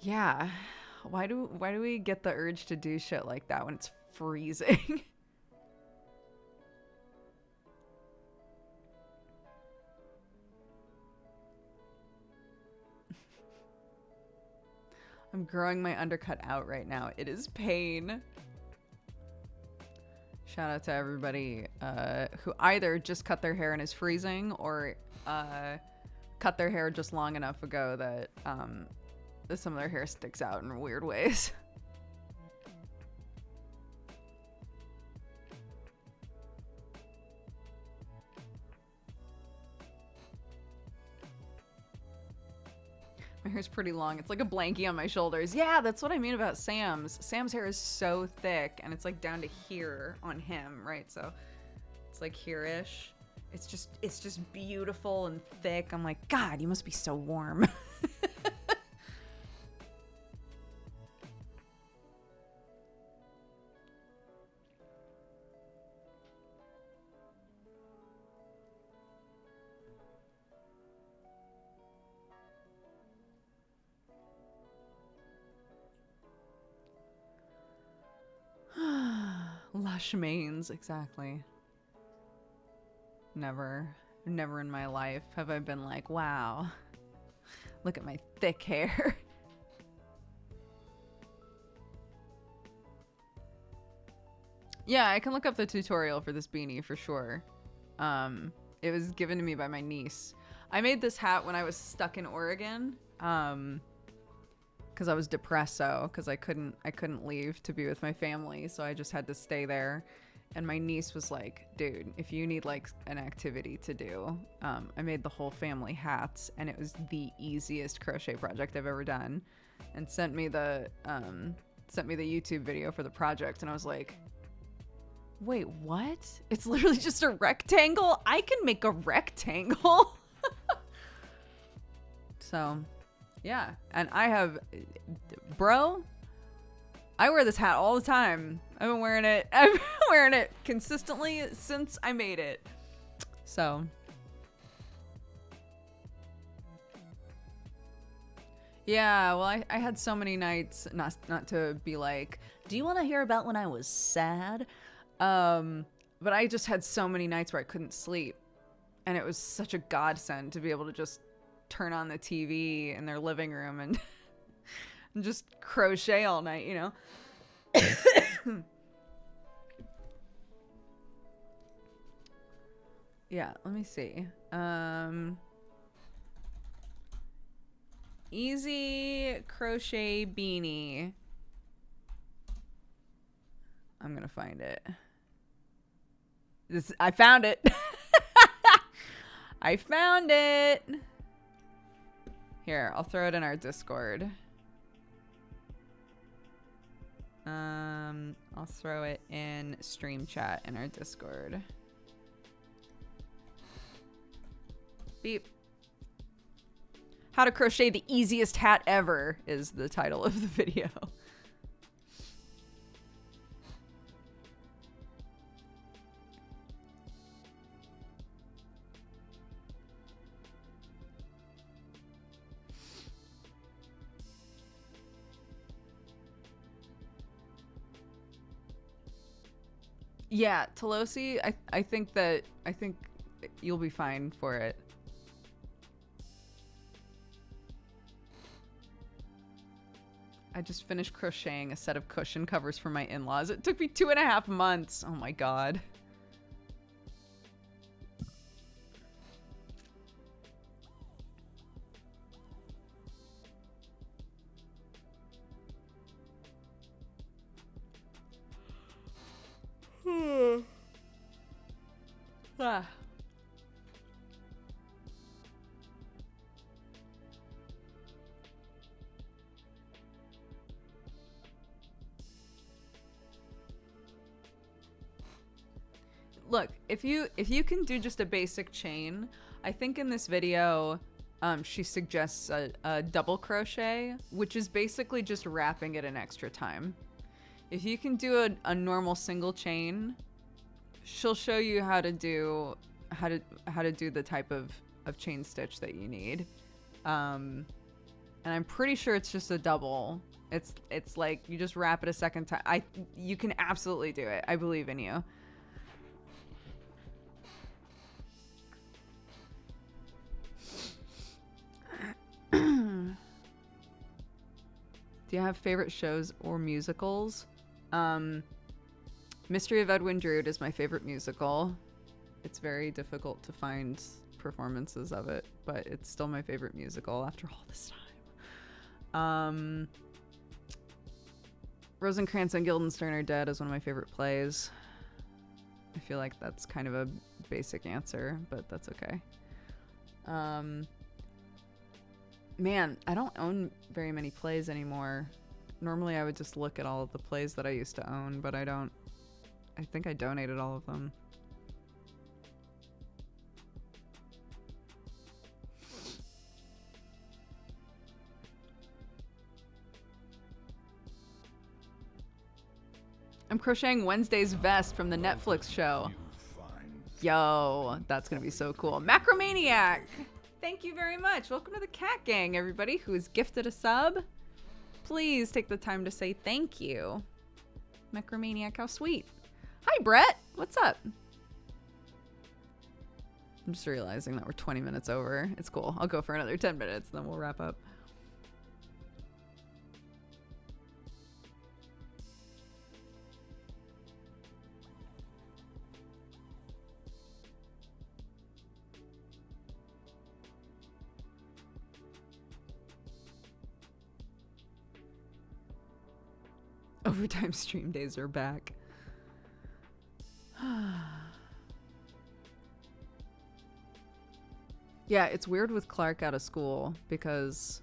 Yeah. Why do we get the urge to do shit like that when it's freezing? I'm growing my undercut out right now. It is pain. Shout out to everybody who either just cut their hair and is freezing, or cut their hair just long enough ago that some of their hair sticks out in weird ways. My hair's pretty long. It's like a blankie on my shoulders. Yeah, that's what I mean about Sam's. Sam's hair is so thick, and it's like down to here on him, right? So it's like here-ish. It's just beautiful and thick. I'm like, God, you must be so warm. Lush manes, exactly. Never in my life have I been like, wow, look at my thick hair. Yeah, I can look up the tutorial for this beanie for sure. It was given to me by my niece. I made this hat when I was stuck in Oregon. Because I was depressed, because I couldn't leave to be with my family, so I just had to stay there. And my niece was like, dude, if you need like an activity to do, I made the whole family hats, and it was the easiest crochet project I've ever done, and sent me the YouTube video for the project, and I was like, wait, what? It's literally just a rectangle? I can make a rectangle. So yeah, and I have, bro, I wear this hat all the time. I've been wearing it consistently since I made it. So yeah, well, I had so many nights, not to be like, do you want to hear about when I was sad? But I just had so many nights where I couldn't sleep, and it was such a godsend to be able to just turn on the TV in their living room and, and just crochet all night, you know? Yeah, let me see. Easy crochet beanie. I'm gonna find it. I found it. I found it. Here, I'll throw it in our Discord. I'll throw it in stream chat in our Discord. Beep. How to crochet the easiest hat ever is the title of the video. Yeah, Tolosi, I think you'll be fine for it. I just finished crocheting a set of cushion covers for my in-laws. It took me 2.5 months. Oh my god. Ah. Look, if you can do just a basic chain, I think in this video, she suggests a double crochet, which is basically just wrapping it an extra time. If you can do a normal single chain, she'll show you how to do the type of chain stitch that you need. And I'm pretty sure it's just a double. It's like you just wrap it a second time. You can absolutely do it. I believe in you. Do you have favorite shows or musicals? Mystery of Edwin Drood is my favorite musical. It's very difficult to find performances of it, but it's still my favorite musical after all this time. Rosencrantz and Guildenstern Are Dead is one of my favorite plays. I feel like that's kind of a basic answer, but that's okay. Man, I don't own very many plays anymore. Normally I would just look at all of the plays that I used to own, but I don't. I think I donated all of them. I'm crocheting Wednesday's vest from the Netflix show. Yo, that's gonna be so cool. Macromaniac! Thank you very much. Welcome to the Cat Gang, everybody who is gifted a sub. Please take the time to say thank you. Macromaniac, how sweet. Hi, Brett. What's up? I'm just realizing that we're 20 minutes over. It's cool. I'll go for another 10 minutes, then we'll wrap up. Overtime stream days are back. Yeah, it's weird with Clark out of school because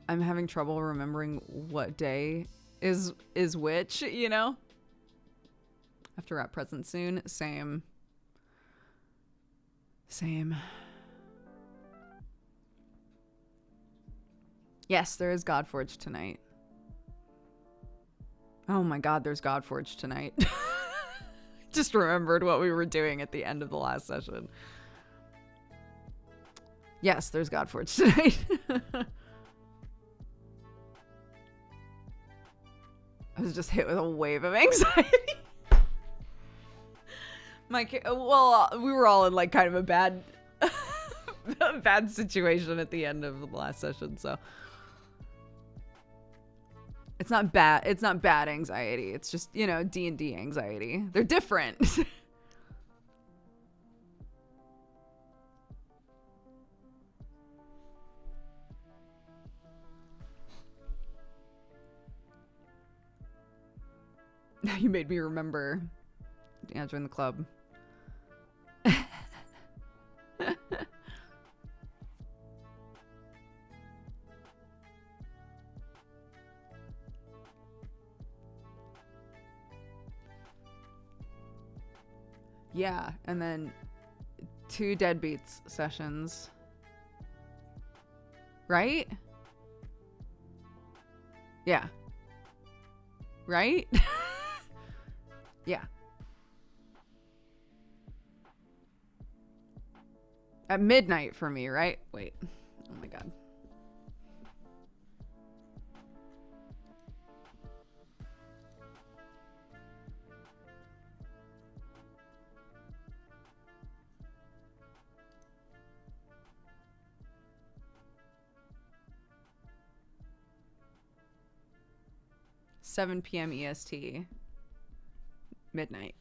I'm having trouble remembering what day is which, you know? I have to wrap presents soon. Same. Yes, there is Godforge tonight. Oh my god, there's Godforge tonight. Just remembered what we were doing at the end of the last session. Yes, there's Godforge tonight. I was just hit with a wave of anxiety. Well, we were all in like kind of a bad situation at the end of the last session, so it's not bad anxiety. It's just, you know, D&D anxiety. They're different. Now you made me remember. Yeah, join the club. Yeah, and then 2 Deadbeats sessions. Right? Yeah. Right? Yeah. At midnight for me, right? Wait. Oh my god. $7 p.m. EST. Midnight.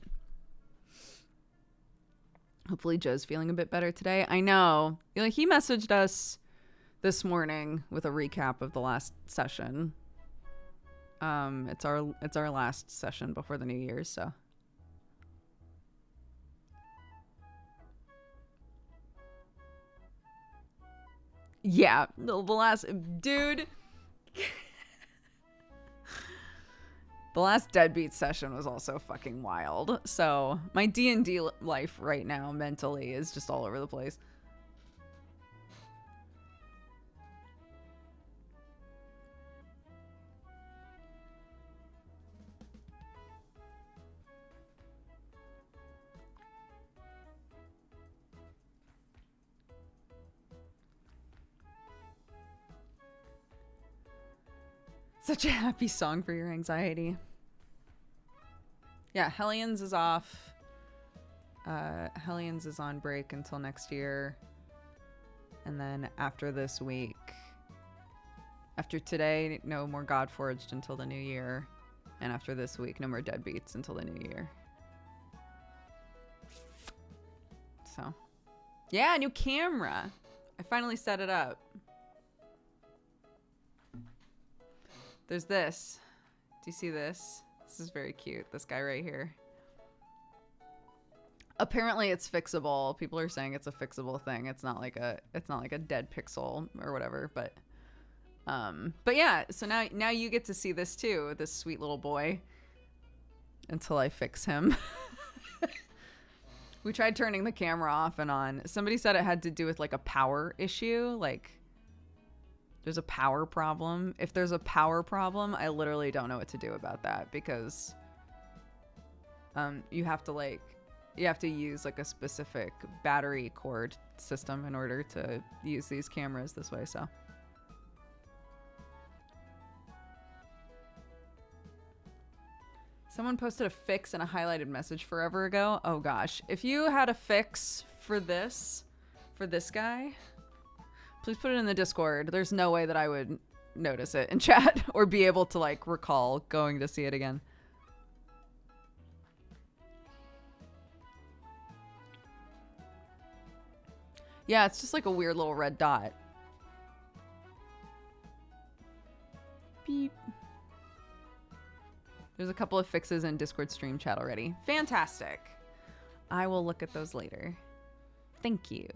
Hopefully Joe's feeling a bit better today. I know. He messaged us this morning with a recap of the last session. It's our last session before the New Year's, so. Yeah, the last dude. The last Deadbeat session was also fucking wild. So my D&D life right now mentally is just all over the place. Such a happy song for your anxiety. Yeah, Hellions is off. Hellions is on break until next year. And then after this week, after today, no more Godforged until the new year. And after this week, no more Deadbeats until the new year. So, yeah, new camera. I finally set it up. There's this. Do you see this? This is very cute. This guy right here. Apparently it's fixable. People are saying it's a fixable thing. It's not like a dead pixel or whatever, but yeah, so now you get to see this too, this sweet little boy, until I fix him. We tried turning the camera off and on. Somebody said it had to do with like a power issue, like there's a power problem. If there's a power problem, I literally don't know what to do about that, because you have to use like a specific battery cord system in order to use these cameras this way, so. Someone posted a fix and a highlighted message forever ago. Oh gosh. If you had a fix for this guy, please put it in the Discord. There's no way that I would notice it in chat or be able to like recall going to see it again. Yeah, it's just like a weird little red dot. Beep. There's a couple of fixes in Discord stream chat already. Fantastic. I will look at those later. Thank you.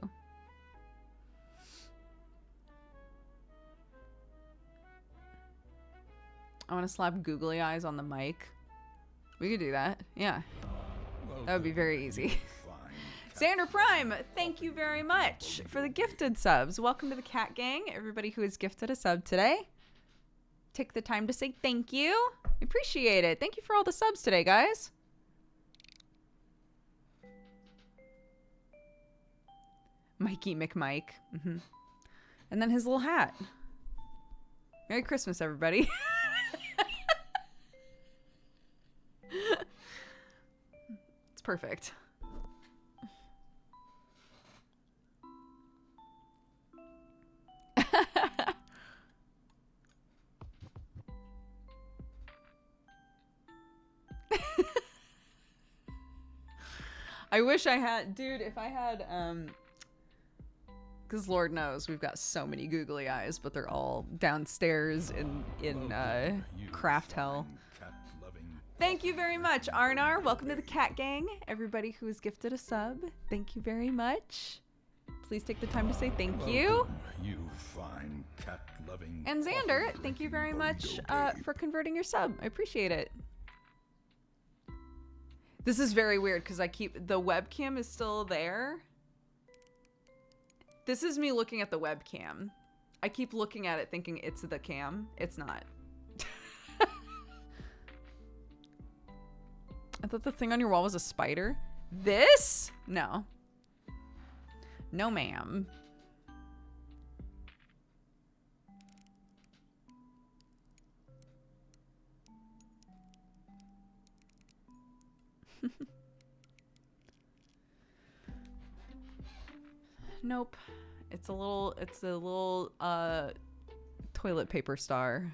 I want to slap googly eyes on the mic. We could do that. Yeah. That would be very easy. Xander Prime, thank you very much for the gifted subs. Welcome to the Cat Gang, everybody who has gifted a sub today. Take the time to say thank you. Appreciate it. Thank you for all the subs today, guys. Mikey McMike. Mm-hmm. And then his little hat. Merry Christmas, everybody. It's perfect. I wish I had, dude, if I had, because Lord knows we've got so many googly eyes, but they're all downstairs in craft hell. Thank you very much, Arnar. Welcome to the Cat Gang. Everybody who has gifted a sub, thank you very much. Please take the time to say thank you. You fine cat-loving. And Xander, thank you very much for converting your sub. I appreciate it. This is very weird because the webcam is still there. This is me looking at the webcam. I keep looking at it thinking it's the cam. It's not. I thought the thing on your wall was a spider. This? No. No, ma'am. Nope. It's a little toilet paper star.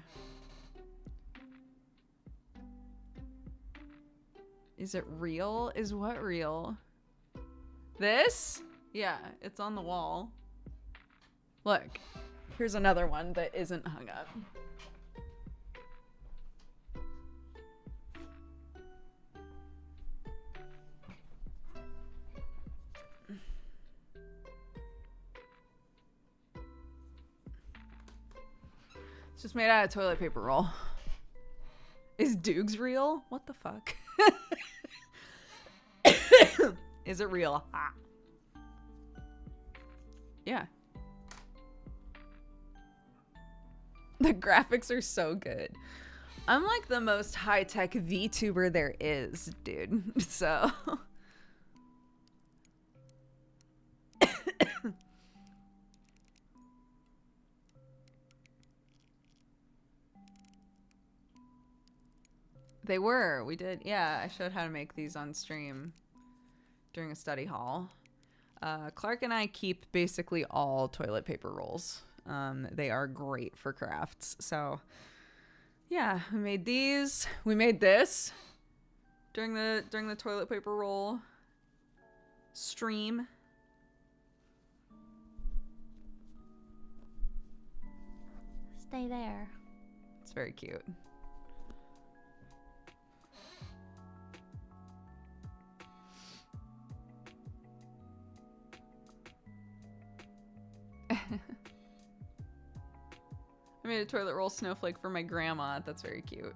Is it real? Is what real? This? Yeah, it's on the wall. Look, here's another one that isn't hung up. It's just made out of toilet paper roll. Is Doogs real? What the fuck? Is it real? Ah. Yeah. The graphics are so good. I'm like the most high-tech VTuber there is, dude. So... They were. We did. Yeah, I showed how to make these on stream during a study hall. Clark and I keep basically all toilet paper rolls. They are great for crafts. So, yeah, we made these. We made this during the toilet paper roll stream. Stay there. It's very cute. I made a toilet roll snowflake for my grandma. That's very cute.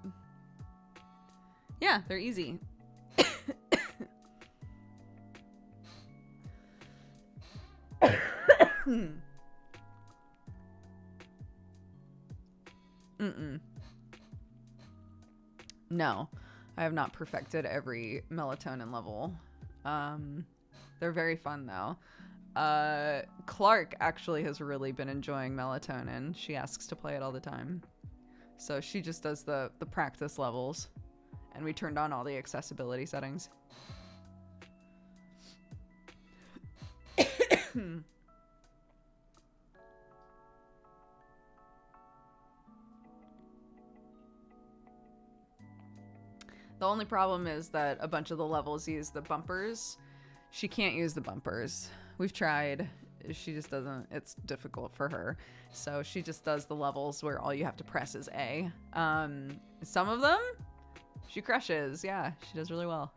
Yeah, they're easy. No, I have not perfected every melatonin level. They're very fun though. Clark actually has really been enjoying melatonin. She asks to play it all the time. So she just does the practice levels. And we turned on all the accessibility settings. The only problem is that a bunch of the levels use the bumpers. She can't use the bumpers. We've tried. She just doesn't. It's difficult for her. So she just does the levels where all you have to press is A. Some of them, she crushes. Yeah, she does really well.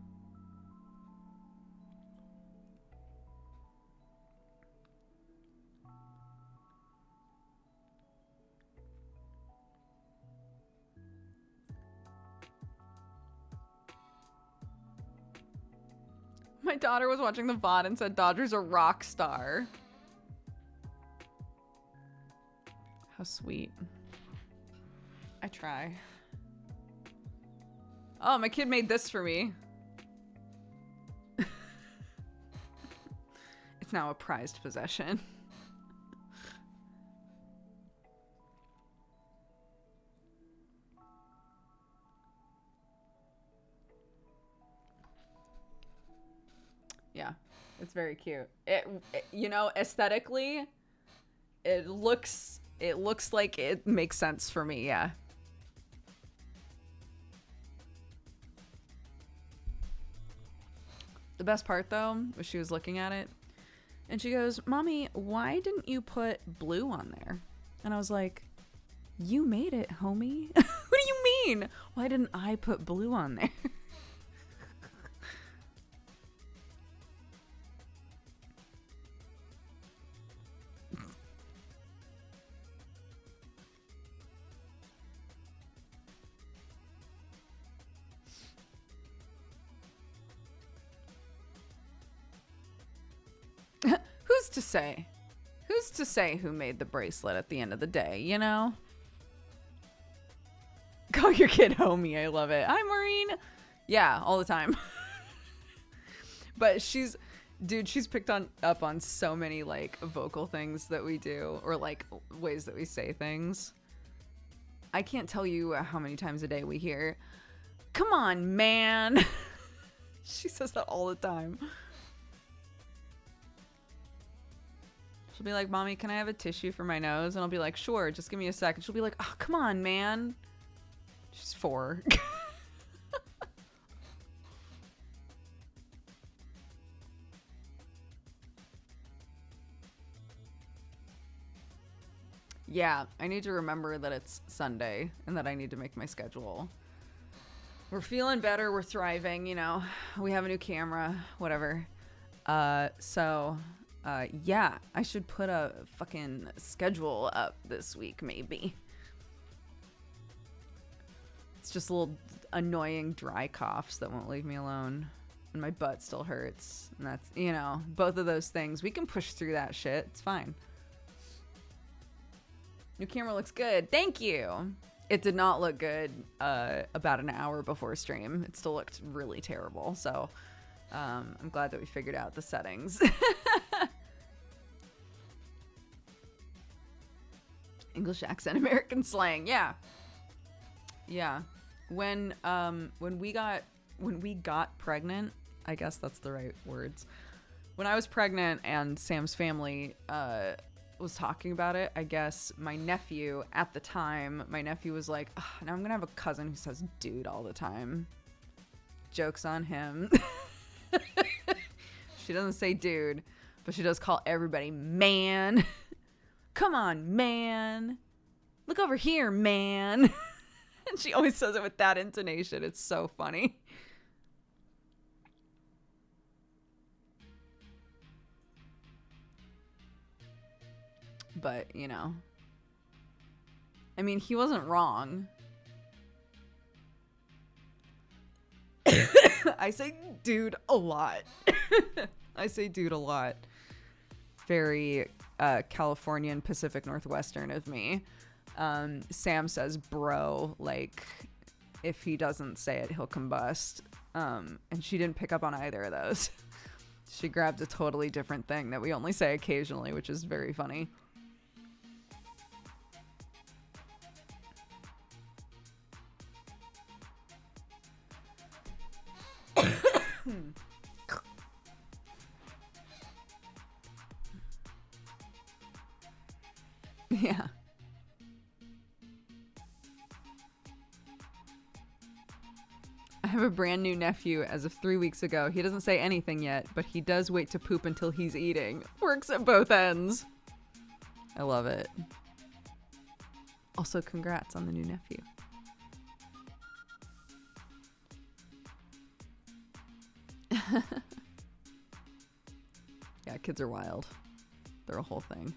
My daughter was watching the VOD and said Dodger's a rock star. How sweet. I try. Oh, my kid made this for me. It's now a prized possession. Yeah, it's very cute. It you know, aesthetically, it looks like it makes sense for me. Yeah. The best part though was she was looking at it and she goes, "Mommy, why didn't you put blue on there?" And I was like, "You made it, homie." What do you mean? Why didn't I put blue on there? Who's to say? Who's to say who made the bracelet at the end of the day, you know? Call your kid homie. I love it. Hi, Maureen. Yeah, all the time. But she's picked up on so many like vocal things that we do or like ways that we say things. I can't tell you how many times a day we hear, "Come on, man." She says that all the time. She'll be like, "Mommy, can I have a tissue for my nose?" And I'll be like, "Sure, just give me a second." She'll be like, "Oh, come on, man." She's 4. Yeah, I need to remember that it's Sunday and that I need to make my schedule. We're feeling better. We're thriving, you know. We have a new camera, whatever. Yeah, I should put a fucking schedule up this week, maybe. It's just little annoying dry coughs that won't leave me alone. And my butt still hurts. And that's, you know, both of those things. We can push through that shit. It's fine. New camera looks good. Thank you. It did not look good about an hour before stream. It still looked really terrible. So I'm glad that we figured out the settings. English accent, American slang. Yeah. Yeah. when we got pregnant, I guess that's the right words. When I was pregnant and Sam's family was talking about it, I guess my nephew at the time, was like, now I'm gonna have a cousin who says dude all the time. Joke's on him. She doesn't say dude, but she does call everybody man. Come on, man. Look over here, man. And she always says it with that intonation. It's so funny. But, you know. I mean, he wasn't wrong. I say dude a lot. I say dude a lot. Very Californian Pacific Northwestern of me. Sam says bro, like if he doesn't say it, he'll combust. And she didn't pick up on either of those. She grabbed a totally different thing that we only say occasionally, which is very funny. Yeah. I have a brand new nephew as of 3 weeks ago. He doesn't say anything yet, but he does wait to poop until he's eating. Works at both ends. I love it. Also, congrats on the new nephew. Yeah, kids are wild. They're a whole thing.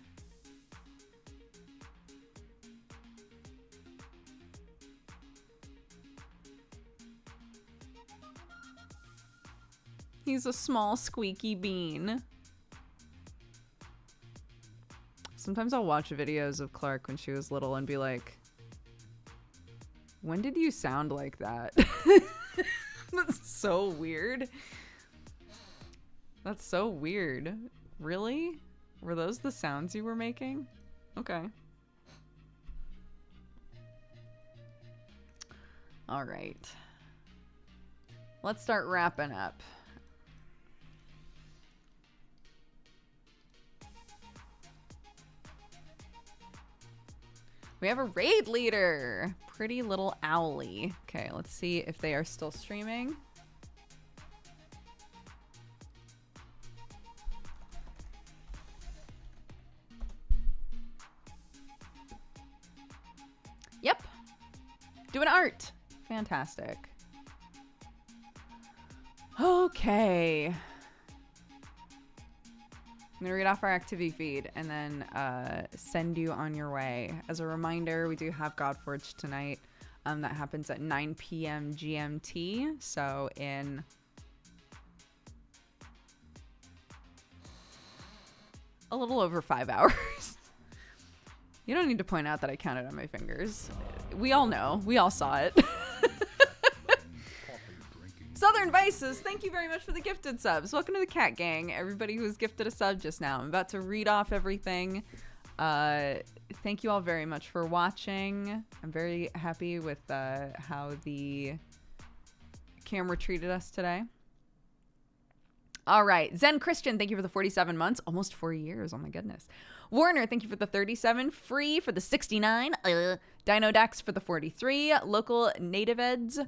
He's a small squeaky bean. Sometimes I'll watch videos of Clark when she was little and be like, when did you sound like that? That's so weird. That's so weird. Really? Were those the sounds you were making? Okay. All right. Let's start wrapping up. We have a raid leader. Pretty little owlie. Okay, let's see if they are still streaming. Yep. Doing art. Fantastic. Okay. I'm going to read off our activity feed and then send you on your way. As a reminder, we do have Godforge tonight. That happens at 9 p.m. GMT. So in a little over 5 hours. You don't need to point out that I counted on my fingers. We all know. We all saw it. Southern Vices, thank you very much for the gifted subs. Welcome to the Cat Gang, everybody who was gifted a sub just now. I'm about to read off everything. Thank you all very much for watching. I'm very happy with how the camera treated us today. All right. Zen Christian, thank you for the 47 months. Almost 4 years. Oh, my goodness. Warner, thank you for the 37. Free for the 69. Dino Dax for the 43. Local Native Eds.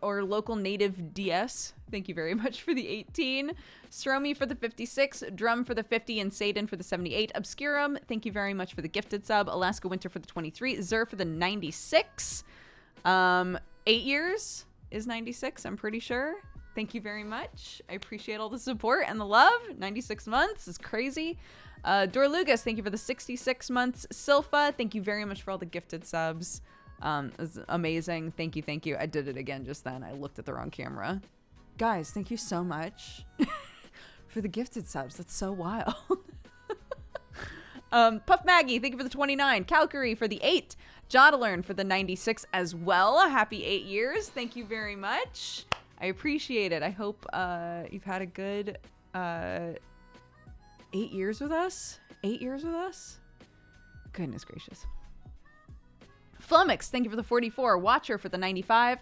Or Local Native DS, thank you very much for the 18. Stromy for the 56, Drum for the 50, and Saden for the 78. Obscurum, thank you very much for the gifted sub. Alaska Winter for the 23. Zer for the 96. 8 years is 96, I'm pretty sure. Thank you very much. I appreciate all the support and the love. 96 months is crazy. Dorlugas, thank you for the 66 months. Silpha, thank you very much for all the gifted subs. It's amazing. Thank you. Thank you. I did it again just then. I looked at the wrong camera. Guys, thank you so much for the gifted subs. That's so wild. Puff Maggie, thank you for the 29. Calgary for the 8. Jodalern for the 96 as well. Happy 8 years. Thank you very much. I appreciate it. I hope you've had a good 8 years with us. 8 years with us? Goodness gracious. Flummox, thank you for the 44. Watcher for the 95.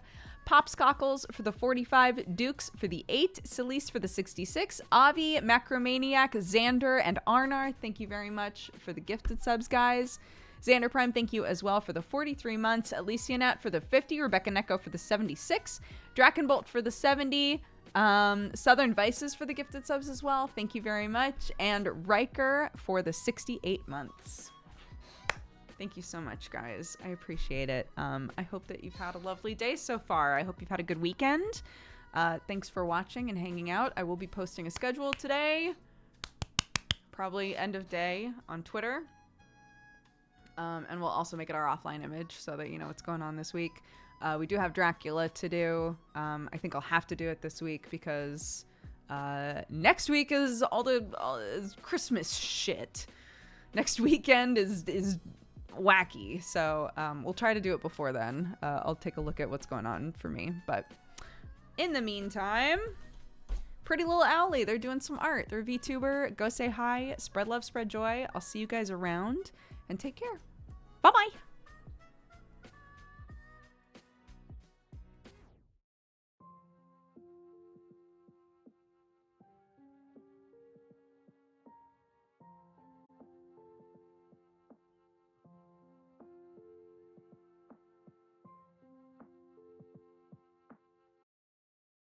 Popscockles for the 45. Dukes for the 8. Celise for the 66. Avi, Macromaniac, Xander, and Arnar, thank you very much for the gifted subs, guys. Xander Prime, thank you as well for the 43 months. Alicia Nat for the 50. Rebecca Necco for the 76. Drakenbolt for the 70. Southern Vices for the gifted subs as well. Thank you very much. And Riker for the 68 months. Thank you so much, guys. I appreciate it. I hope that you've had a lovely day so far. I hope you've had a good weekend. Thanks for watching and hanging out. I will be posting a schedule today, probably end of day on Twitter. And we'll also make it our offline image so that you know what's going on this week. We do have Dracula to do. I think I'll have to do it this week because next week is all is Christmas shit. Next weekend is wacky, so we'll try to do it before then. I'll take a look at what's going on for me, but in the meantime, Pretty Little Owly, they're doing some art. They're a VTuber. Go say hi, spread love, spread joy. I'll see you guys around, and take care. Bye bye.